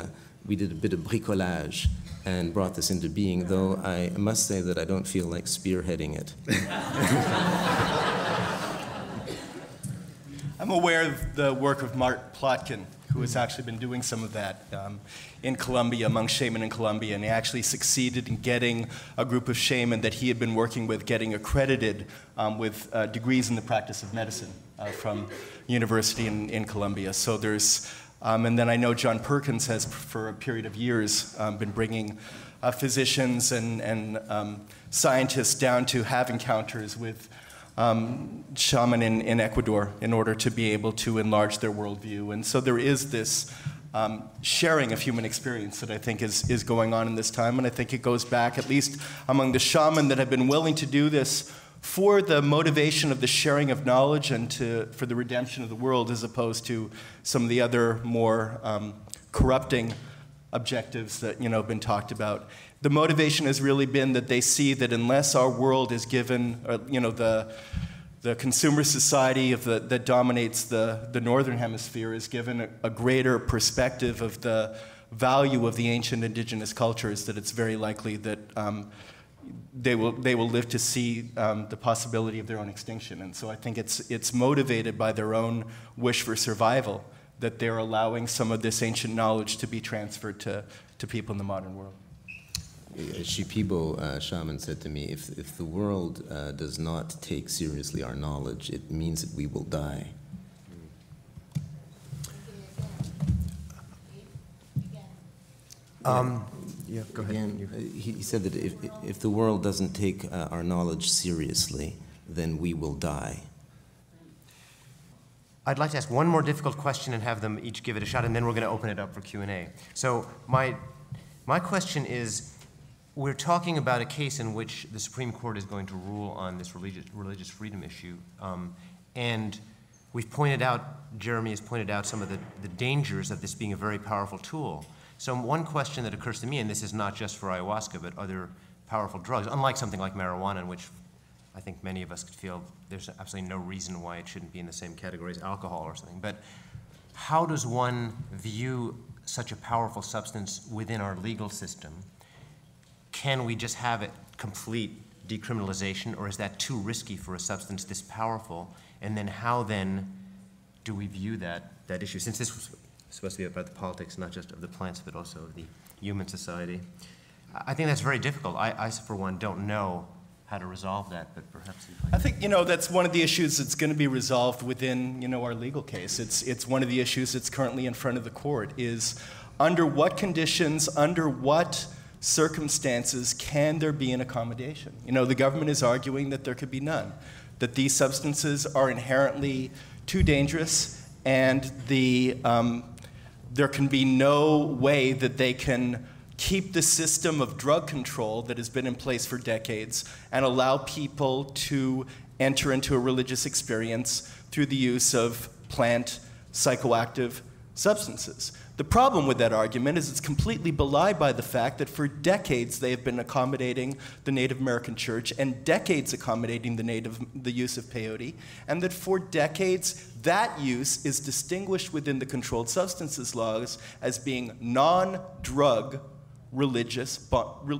did a bit of bricolage and brought this into being, though I must say that I don't feel like spearheading it. I'm aware of the work of Mart Plotkin, who has actually been doing some of that in Colombia, among shaman in Colombia, and he actually succeeded in getting a group of shaman that he had been working with getting accredited with degrees in the practice of medicine from university in Colombia. So there's, and then I know John Perkins has, for a period of years, been bringing physicians and scientists down to have encounters with shaman in Ecuador in order to be able to enlarge their worldview. And so there is this sharing of human experience that I think is going on in this time, and I think it goes back, at least among the shaman that have been willing to do this for the motivation of the sharing of knowledge and for the redemption of the world, as opposed to some of the other more corrupting objectives that have been talked about. The motivation has really been that they see that unless our world is given, the consumer society that dominates the northern hemisphere is given a greater perspective of the value of the ancient indigenous cultures, that it's very likely that they will live to see the possibility of their own extinction. And so I think it's motivated by their own wish for survival that they're allowing some of this ancient knowledge to be transferred to people in the modern world. A Shipibo shaman said to me, if the world does not take seriously our knowledge, it means that we will die. Yeah, go ahead. Again, he said that if the world doesn't take our knowledge seriously, then we will die. I'd like to ask one more difficult question and have them each give it a shot, and then we're going to open it up for Q&A. So my question is, we're talking about a case in which the Supreme Court is going to rule on this religious freedom issue, and we've pointed out, Jeremy has pointed out some of the dangers of this being a very powerful tool. So one question that occurs to me, and this is not just for ayahuasca, but other powerful drugs, unlike something like marijuana, in which I think many of us could feel there's absolutely no reason why it shouldn't be in the same category as alcohol or something. But how does one view such a powerful substance within our legal system? Can we just have it complete decriminalization, or is that too risky for a substance this powerful? And then how then do we view that issue? Since this was supposed to be about the politics, not just of the plants, but also of the human society. I think that's very difficult. I for one, don't know how to resolve that, but perhaps I think that's one of the issues that's going to be resolved within our legal case. It's one of the issues that's currently in front of the court, is under what conditions, under what circumstances can there be an accommodation? You know, the government is arguing that there could be none, that these substances are inherently too dangerous, and there can be no way that they can keep the system of drug control that has been in place for decades and allow people to enter into a religious experience through the use of plant psychoactive substances. The problem with that argument is it's completely belied by the fact that for decades they have been accommodating the Native American church and decades accommodating the use of peyote, and that for decades that use is distinguished within the controlled substances laws as being non-drug religious,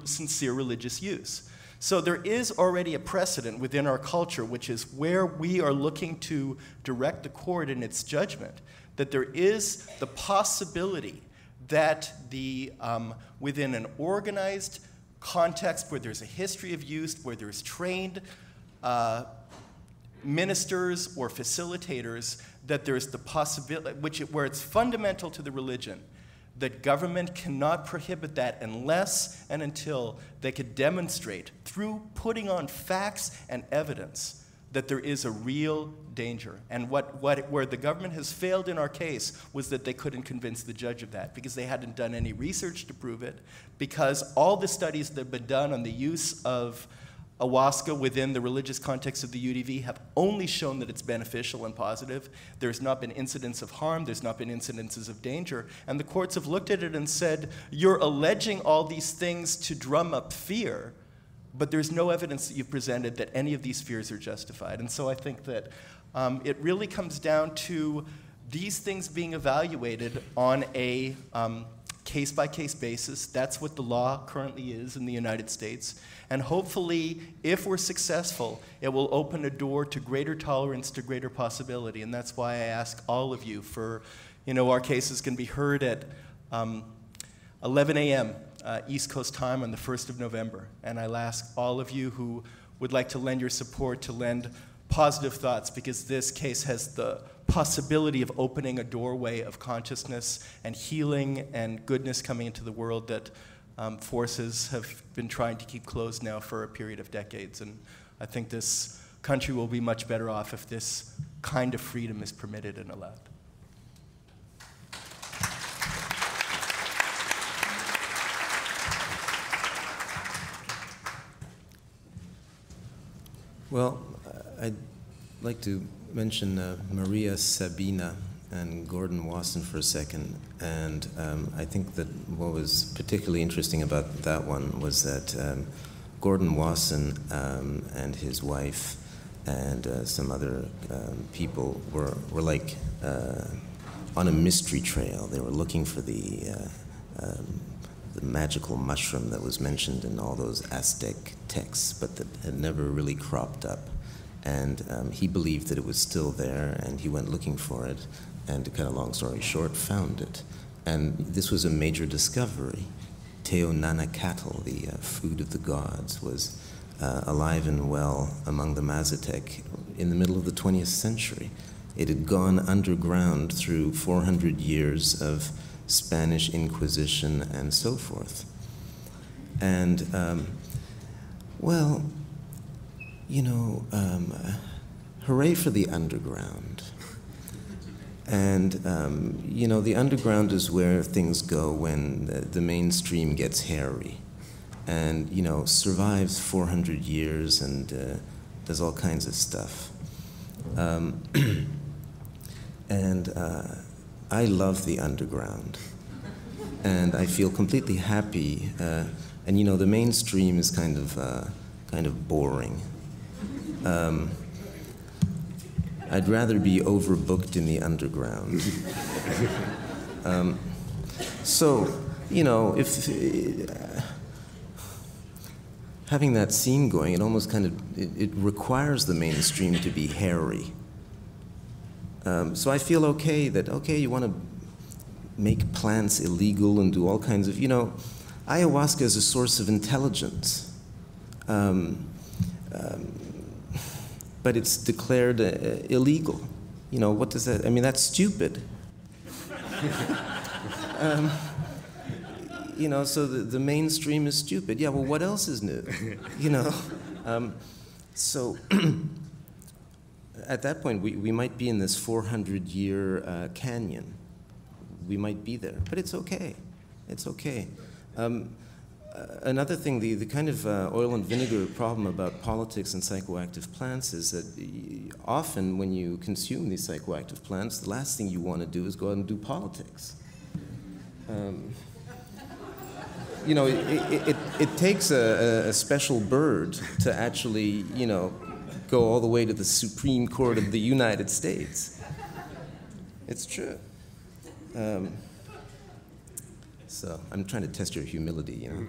sincere religious use. So there is already a precedent within our culture, which is where we are looking to direct the court in its judgment, that there is the possibility that within an organized context where there's a history of use, where there's trained ministers or facilitators, that there's the possibility, where it's fundamental to the religion, that government cannot prohibit that unless and until they could demonstrate through putting on facts and evidence that there is a real danger. And where the government has failed in our case was that they couldn't convince the judge of that because they hadn't done any research to prove it, because all the studies that have been done on the use of ayahuasca within the religious context of the UDV have only shown that it's beneficial and positive. There's not been incidents of harm, there's not been incidences of danger, and the courts have looked at it and said, you're alleging all these things to drum up fear, but there's no evidence that you've presented that any of these fears are justified. And so I think that it really comes down to these things being evaluated on a case-by-case basis. That's what the law currently is in the United States. And hopefully, if we're successful, it will open a door to greater tolerance, to greater possibility. And that's why I ask all of you for, our cases can be heard at 11 a.m. East Coast time on the 1st of November. And I'll ask all of you who would like to lend your support to lend positive thoughts, because this case has the possibility of opening a doorway of consciousness and healing and goodness coming into the world that forces have been trying to keep closed now for a period of decades. And I think this country will be much better off if this kind of freedom is permitted and allowed. Well, I'd like to mention Maria Sabina and Gordon Wasson for a second. And I think that what was particularly interesting about that one was that Gordon Wasson and his wife and some other people were like on a mystery trail. They were looking for the magical mushroom that was mentioned in all those Aztec texts, but that had never really cropped up. And he believed that it was still there, and he went looking for it, and to cut a long story short, found it. And this was a major discovery. Teonanacatl, the food of the gods, was alive and well among the Mazatec in the middle of the 20th century. It had gone underground through 400 years of Spanish Inquisition and so forth. And, hooray for the underground. And, the underground is where things go when the mainstream gets hairy and, survives 400 years and does all kinds of stuff. I love the underground, and I feel completely happy. And the mainstream is kind of boring. I'd rather be overbooked in the underground. If having that scene going, it almost it requires the mainstream to be hairy. So I feel okay, you want to make plants illegal and do all kinds of, ayahuasca is a source of intelligence. But it's declared illegal. What does that, that's stupid. you know, so the mainstream is stupid. Yeah, well, what else is new? You know? So at that point, we might be in this 400-year canyon. We might be there, but it's okay. It's okay. Another thing, the kind of oil and vinegar problem about politics and psychoactive plants is that often when you consume these psychoactive plants, the last thing you want to do is go out and do politics. You know, it takes a special bird to actually, you know, go all the way to the Supreme Court of the United States. It's true. So I'm trying to test your humility, you know.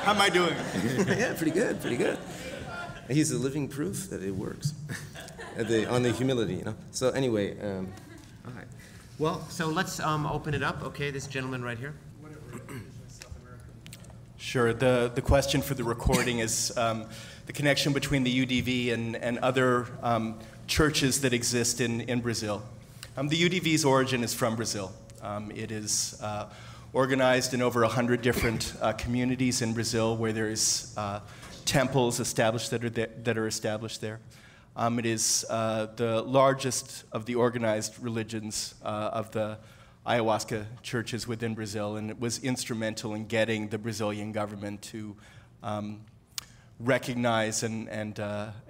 How am I doing? Yeah, pretty good, pretty good. He's a living proof that it works on the humility, you know. So anyway. All right. Well, so let's open it up. Okay, this gentleman right here. Sure. The question for the recording is the connection between the UDV and other churches that exist in Brazil. The UDV's origin is from Brazil. It is organized in over 100 different communities in Brazil where there's temples established that are established there. It is the largest of the organized religions of the ayahuasca churches within Brazil, and it was instrumental in getting the Brazilian government to recognize and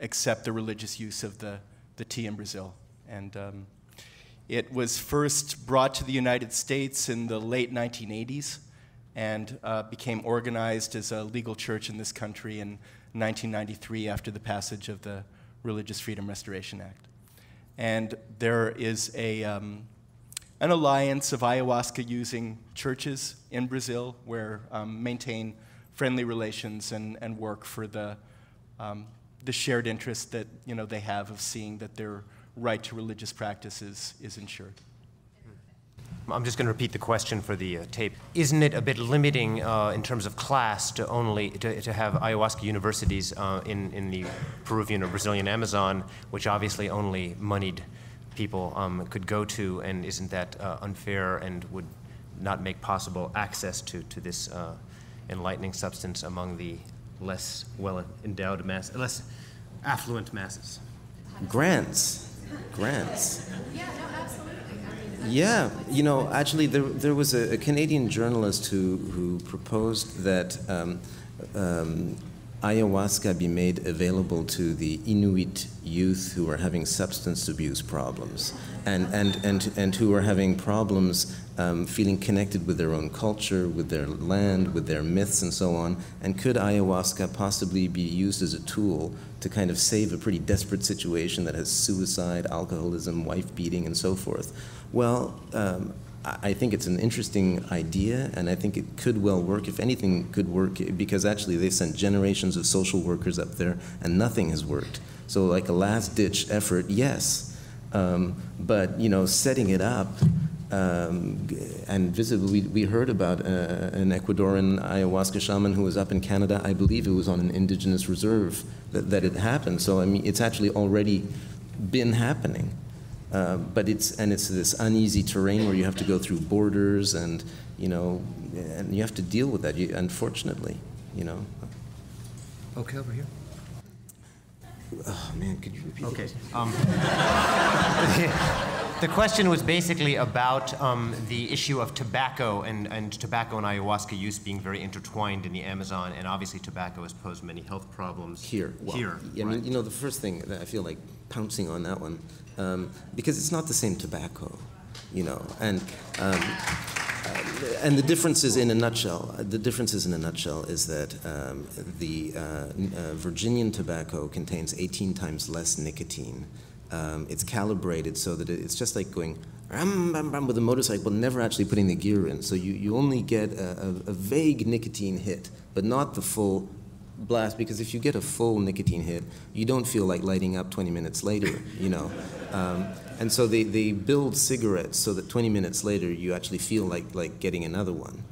accept the religious use of the tea in Brazil. And it was first brought to the United States in the late 1980s and became organized as a legal church in this country in 1993 after the passage of the Religious Freedom Restoration Act. And there is an alliance of ayahuasca-using churches in Brazil where maintain friendly relations and work for the shared interest that they have of seeing that their right to religious practice is ensured. I'm just going to repeat the question for the tape. Isn't it a bit limiting in terms of class to have ayahuasca universities in the Peruvian or Brazilian Amazon, which obviously only moneyed people could go to, and isn't that unfair and would not make possible access to this enlightening substance among the less well-endowed masses, less affluent masses? Grants. Yeah, no, absolutely. Yeah, actually there was a Canadian journalist who proposed that ayahuasca be made available to the Inuit youth who are having substance abuse problems and who are having problems feeling connected with their own culture, with their land, with their myths and so on. And could ayahuasca possibly be used as a tool to kind of save a pretty desperate situation that has suicide, alcoholism, wife beating, and so forth? Well, I think it's an interesting idea, and I think it could well work. If anything could work, because actually they sent generations of social workers up there, and nothing has worked. So like a last-ditch effort, yes. But, setting it up, and visibly, we heard about an Ecuadorian ayahuasca shaman who was up in Canada. I believe it was on an indigenous reserve that it happened. So, I mean, it's actually already been happening. But it's this uneasy terrain where you have to go through borders and and you have to deal with that, unfortunately, Okay, over here. Oh, man, could you repeat Okay. it? The question was basically about the issue of tobacco and tobacco and ayahuasca use being very intertwined in the Amazon, and obviously tobacco has posed many health problems. Here. I mean, the first thing that I feel like pouncing on that one, because it's not the same tobacco, and the differences in a nutshell. The differences in a nutshell is that the Virginian tobacco contains 18 times less nicotine. It's calibrated so that it's just like going ram, bam, bam, with a motorcycle, never actually putting the gear in. So you only get a vague nicotine hit, but not the full blast, because if you get a full nicotine hit, you don't feel like lighting up 20 minutes later, And so they build cigarettes so that 20 minutes later you actually feel like getting another one.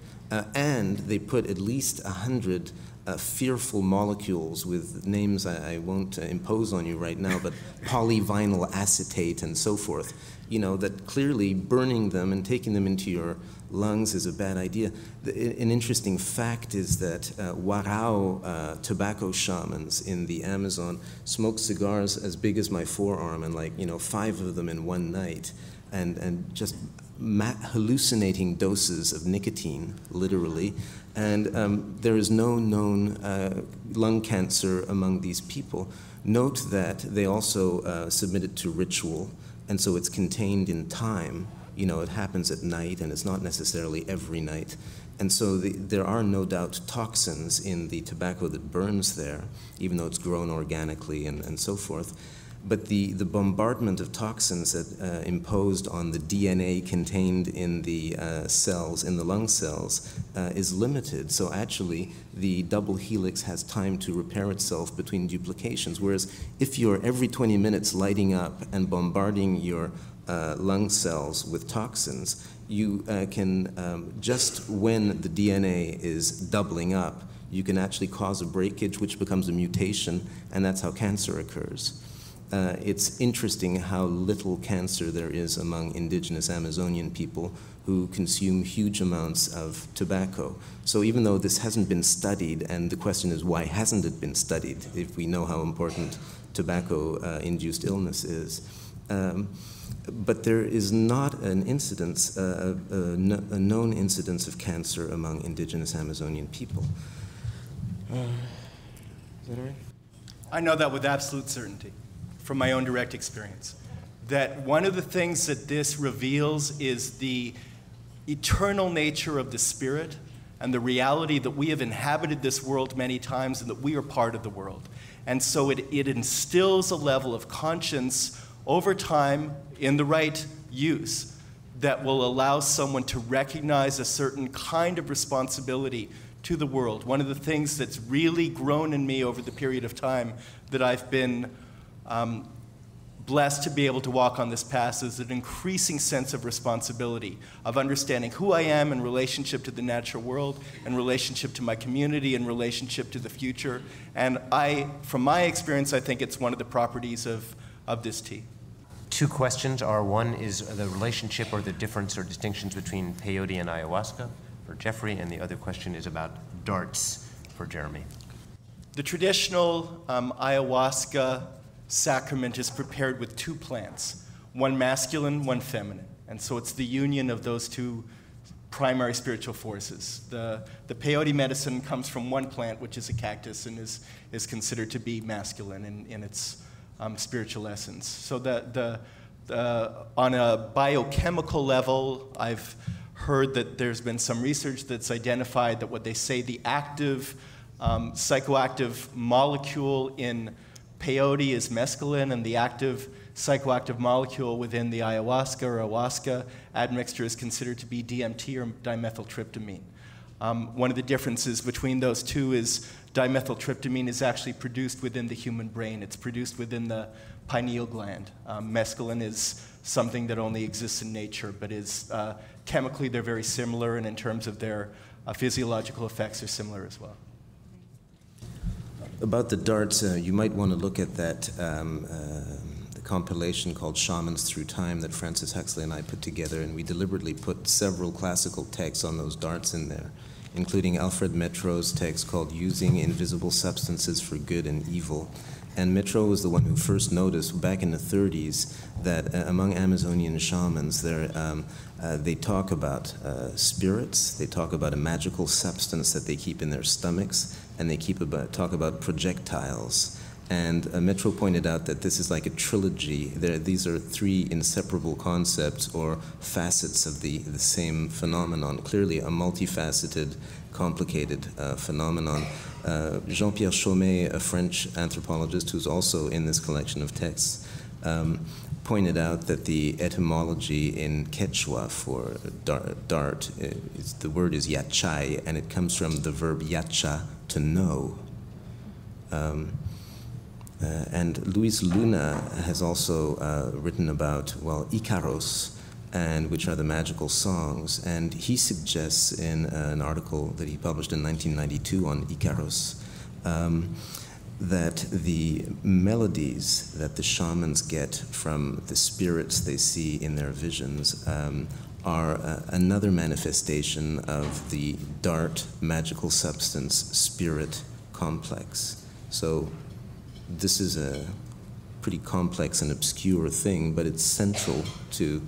And they put at least 100 fearful molecules with names I won't impose on you right now, but polyvinyl acetate and so forth, you know, that clearly burning them and taking them into your lungs is a bad idea. An interesting fact is that Warao tobacco shamans in the Amazon smoke cigars as big as my forearm, and like, you know, 5 of them in one night, and just hallucinating doses of nicotine, literally. And there is no known lung cancer among these people. Note that they also submit it to ritual, and so it's contained in time. You know, it happens at night, and it's not necessarily every night. And so there are no doubt toxins in the tobacco that burns there, even though it's grown organically and so forth. But the bombardment of toxins that imposed on the DNA contained in the cells, in the lung cells, is limited. So actually, the double helix has time to repair itself between duplications. Whereas if you're every 20 minutes lighting up and bombarding your lung cells with toxins, you can, just when the DNA is doubling up, you can actually cause a breakage, which becomes a mutation, and that's how cancer occurs. It's interesting how little cancer there is among indigenous Amazonian people who consume huge amounts of tobacco. So even though this hasn't been studied, and the question is why hasn't it been studied if we know how important tobacco-induced illness is, but there is not an incidence, a known incidence of cancer among indigenous Amazonian people. Is that all right? I know that with absolute certainty from my own direct experience, that one of the things that this reveals is the eternal nature of the spirit and the reality that we have inhabited this world many times and that we are part of the world. And so it instills a level of conscience over time in the right use that will allow someone to recognize a certain kind of responsibility to the world. One of the things that's really grown in me over the period of time that I've been blessed to be able to walk on this path is an increasing sense of responsibility, of understanding who I am in relationship to the natural world, in relationship to my community, in relationship to the future. And from my experience, I think it's one of the properties of this tea. 2 questions are, one is the relationship or the difference or distinctions between peyote and ayahuasca for Jeffrey, and the other question is about darts for Jeremy. The traditional ayahuasca sacrament is prepared with 2 plants, one masculine, one feminine. And so it's the union of those 2 primary spiritual forces. The peyote medicine comes from one plant, which is a cactus, and is considered to be masculine in its spiritual essence. So on a biochemical level, I've heard that there's been some research that's identified that what they say the active psychoactive molecule in peyote is mescaline, and the active psychoactive molecule within the ayahuasca or ayahuasca admixture is considered to be DMT or dimethyltryptamine. One of the differences between those 2 is dimethyltryptamine is actually produced within the human brain. It's produced within the pineal gland. Mescaline is something that only exists in nature, but is chemically they're very similar, and in terms of their physiological effects are similar as well. About the darts, you might want to look at that the compilation called Shamans Through Time that Francis Huxley and I put together, and we deliberately put several classical texts on those darts in there, including Alfred Metro's text called Using Invisible Substances for Good and Evil. And Metro was the one who first noticed back in the 30s that among Amazonian shamans, they talk about spirits, they talk about a magical substance that they keep in their stomachs, and they talk about projectiles. And Metro pointed out that this is like a trilogy. These are 3 inseparable concepts or facets of the same phenomenon, clearly a multifaceted, complicated phenomenon. Jean-Pierre Chaumet, a French anthropologist who's also in this collection of texts, pointed out that the etymology in Quechua for dart, the word is yachay, and it comes from the verb yacha, to know. And Luis Luna has also written about, well, Icaros, and which are the magical songs. And he suggests in an article that he published in 1992 on Icaros that the melodies that the shamans get from the spirits they see in their visions are another manifestation of the Dart magical substance spirit complex. So this is a pretty complex and obscure thing, but it's central to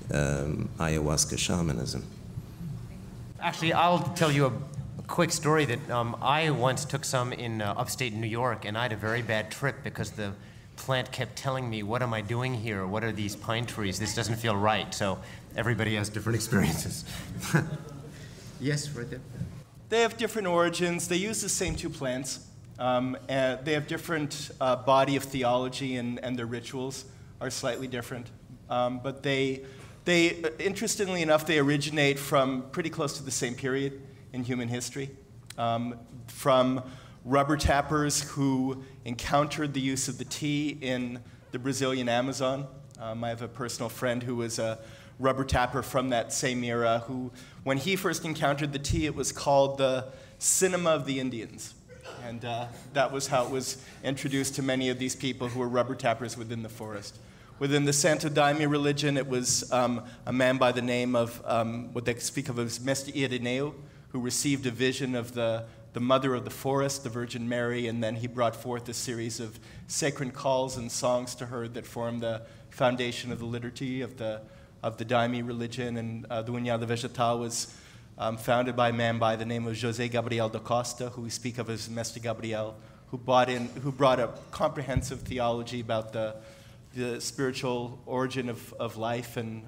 ayahuasca shamanism. Actually, I'll tell you a quick story that I once took some in upstate New York, and I had a very bad trip because the plant kept telling me, what am I doing here? What are these pine trees? This doesn't feel right. So everybody has different experiences. Yes, right there. They have different origins. They use the same two plants. And they have different body of theology, and their rituals are slightly different. But they, interestingly enough, they originate from pretty close to the same period in human history, from rubber tappers who encountered the use of the tea in the Brazilian Amazon. I have a personal friend who was a rubber tapper from that same era who, when he first encountered the tea, it was called the cinema of the Indians. And that was how it was introduced to many of these people who were rubber tappers within the forest. Within the Santo Daime religion, it was a man by the name of what they speak of as Mestre Ireneu, who received a vision of the mother of the forest, the Virgin Mary, and then he brought forth a series of sacred calls and songs to her that formed the foundation of the liturgy of the Daime religion. And the Unhada Vegetal was founded by a man by the name of José Gabriel da Costa, who we speak of as Mestre Gabriel, who brought a comprehensive theology about the spiritual origin of life and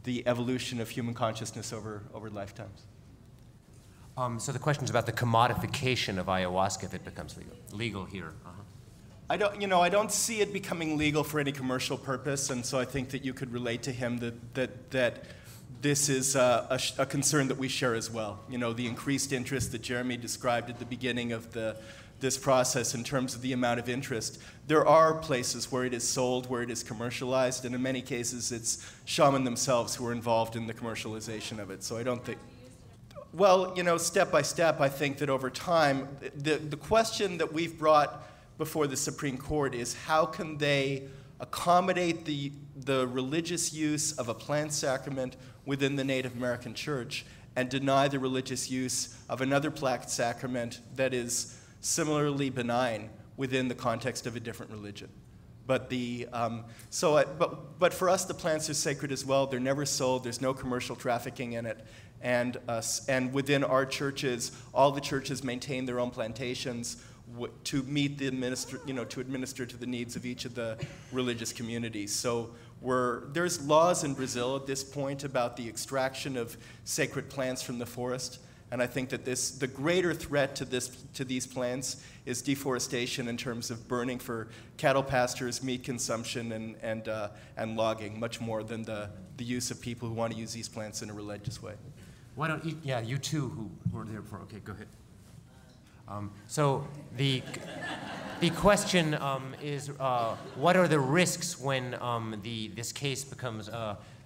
the evolution of human consciousness over lifetimes. So the question is about the commodification of ayahuasca if it becomes legal here. I don't see it becoming legal for any commercial purpose, and so I think that you could relate to him that this is a concern that we share as well. You know, the increased interest that Jeremy described at the beginning of this process in terms of the amount of interest. There are places where it is sold, where it is commercialized, and in many cases it's shaman themselves who are involved in the commercialization of it. So I don't think. Well, you know, step by step, I think that over time, the question that we've brought before the Supreme Court is how can they accommodate the religious use of a plant sacrament within the Native American Church and deny the religious use of another plant sacrament that is similarly benign within the context of a different religion. But but for us, the plants are sacred as well. They're never sold. There's no commercial trafficking in it. And within our churches, all the churches maintain their own plantations to meet the to administer to the needs of each of the religious communities. So there's laws in Brazil at this point about the extraction of sacred plants from the forest. And I think that the greater threat to these plants is deforestation in terms of burning for cattle pastures, meat consumption, and logging, much more than the use of people who want to use these plants in a religious way. Why don't you, yeah, you two who were there before, okay, go ahead. So the question is, what are the risks when this case becomes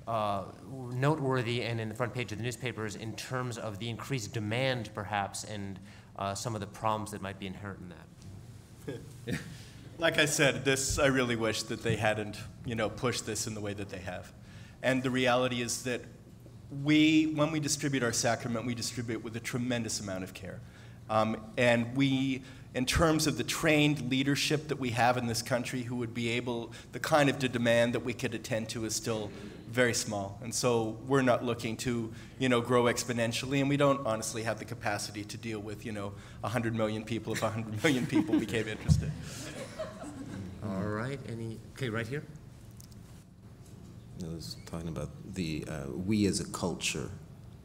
noteworthy and in the front page of the newspapers in terms of the increased demand, perhaps, and some of the problems that might be inherent in that? Like I said, I really wish that they hadn't, pushed this in the way that they have. And the reality is that when we distribute our sacrament, we distribute it with a tremendous amount of care. And in terms of the trained leadership that we have in this country who would be able, the kind of demand that we could attend to is still very small. And so we're not looking to, grow exponentially, and we don't honestly have the capacity to deal with, 100 million people if 100 million people became interested. All right, okay, right here. I was talking about we as a culture,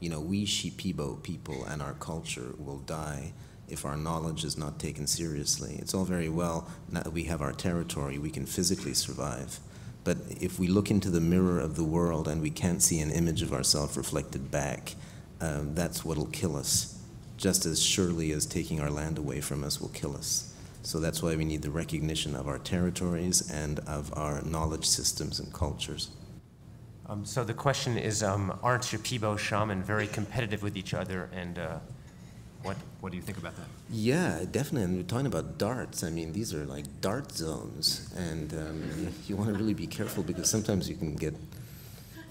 we Shipibo people and our culture will die if our knowledge is not taken seriously. It's all very well, now that we have our territory, we can physically survive. But if we look into the mirror of the world and we can't see an image of ourselves reflected back, that's what'll kill us, just as surely as taking our land away from us will kill us. So that's why we need the recognition of our territories and of our knowledge systems and cultures. So the question is, aren't Shipibo shaman very competitive with each other, and what do you think about that? Yeah, definitely. And we're talking about darts. I mean, these are like dart zones, and you want to really be careful because sometimes you can get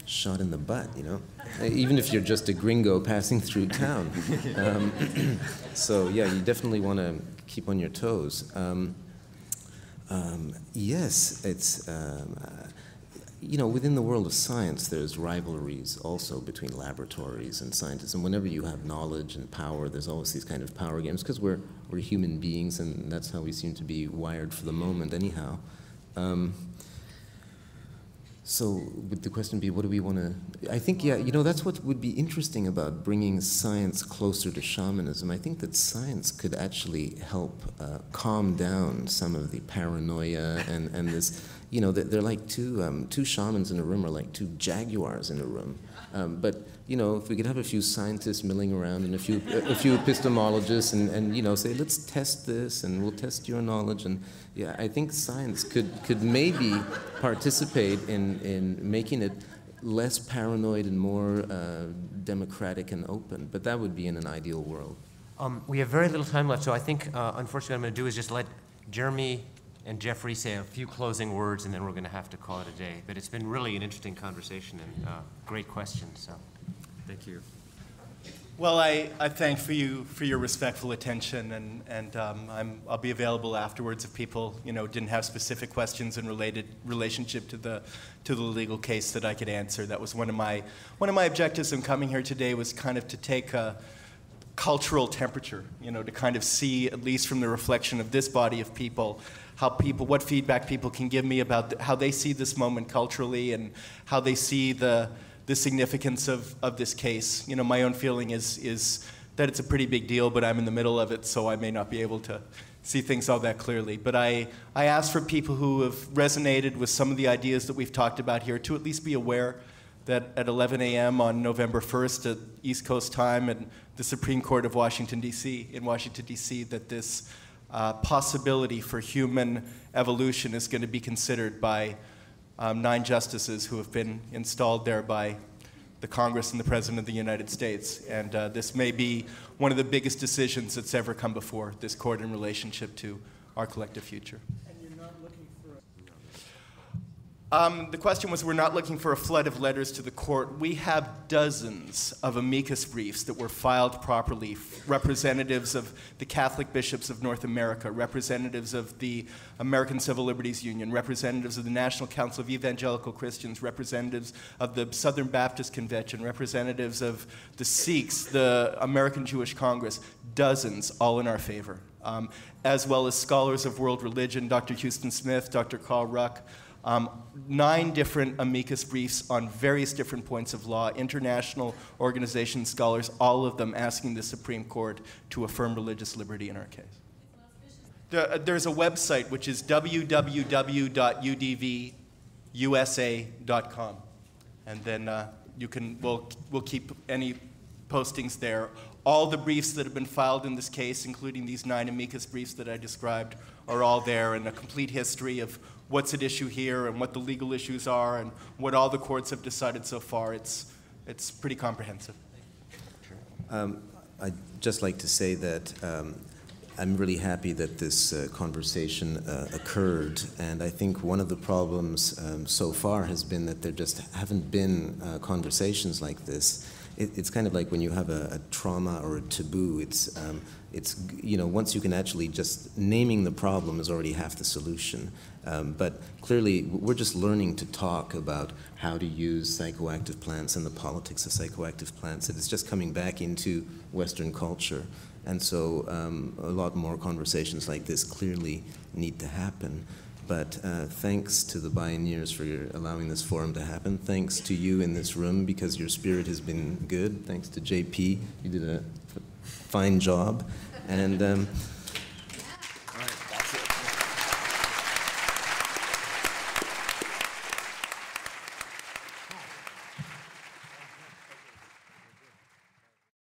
shot in the butt, you know, even if you're just a gringo passing through town. So yeah, you definitely want to keep on your toes. Yes, it's, you know, within the world of science, there's rivalries also between laboratories and scientists. And whenever you have knowledge and power, there's always these kind of power games because we're human beings, and that's how we seem to be wired for the moment anyhow. So would the question be, what do we want to... I think, yeah, you know, that's what would be interesting about bringing science closer to shamanism. I think that science could actually help calm down some of the paranoia and this, you know, they're like two shamans in a room are like two jaguars in a room. But, you know, if we could have a few scientists milling around and a few epistemologists and, you know, say, let's test this and we'll test your knowledge. And yeah, I think science could maybe participate in making it less paranoid and more democratic and open. But that would be in an ideal world. We have very little time left, so I think, unfortunately, what I'm going to do is just let Jeremy and Jeffrey say a few closing words, and then we're going to have to call it a day. But it's been really an interesting conversation and great questions, so thank you. Well, I thank you for your respectful attention, and I'll be available afterwards if people, you know, didn't have specific questions in relationship to the legal case that I could answer. That was one of my objectives in coming here today, was kind of to take a cultural temperature, you know, to kind of see, at least from the reflection of this body of people, what feedback people can give me about how they see this moment culturally and how they see the significance of this case. You know, my own feeling is that it's a pretty big deal, but I'm in the middle of it, so I may not be able to see things all that clearly. But I ask for people who have resonated with some of the ideas that we've talked about here to at least be aware that at 11 a.m. on November 1st at East Coast time at the Supreme Court of Washington, D.C., that this possibility for human evolution is going to be considered by 9 justices who have been installed there by the Congress and the President of the United States. And this may be one of the biggest decisions that's ever come before this court in relationship to our collective future. And you're not looking for the question was, we're not looking for a flood of letters to the court. We have dozens of amicus briefs that were filed properly, representatives of the Catholic bishops of North America, representatives of the American Civil Liberties Union, representatives of the National Council of Evangelical Christians, representatives of the Southern Baptist Convention, representatives of the Sikhs, the American Jewish Congress, dozens, all in our favor, as well as scholars of world religion, Dr. Houston Smith, Dr. Carl Ruck, 9 different amicus briefs on various different points of law, international organizations, scholars, all of them asking the Supreme Court to affirm religious liberty in our case. There's a website which is www.udvusa.com, and then we'll keep any postings there. All the briefs that have been filed in this case, including these 9 amicus briefs that I described, are all there, and a complete history of what's at issue here and what the legal issues are and what all the courts have decided so far. It's pretty comprehensive. I'd just like to say that I'm really happy that this conversation occurred, and I think one of the problems so far has been that there just haven't been conversations like this. It's kind of like when you have a trauma or a taboo. It's you know, once you can actually just naming the problem is already half the solution. But clearly, we're just learning to talk about how to use psychoactive plants and the politics of psychoactive plants. It's just coming back into Western culture. And so a lot more conversations like this clearly need to happen. But thanks to the Bioneers for allowing this forum to happen. Thanks to you in this room because your spirit has been good. Thanks to JP, you did a fine job. And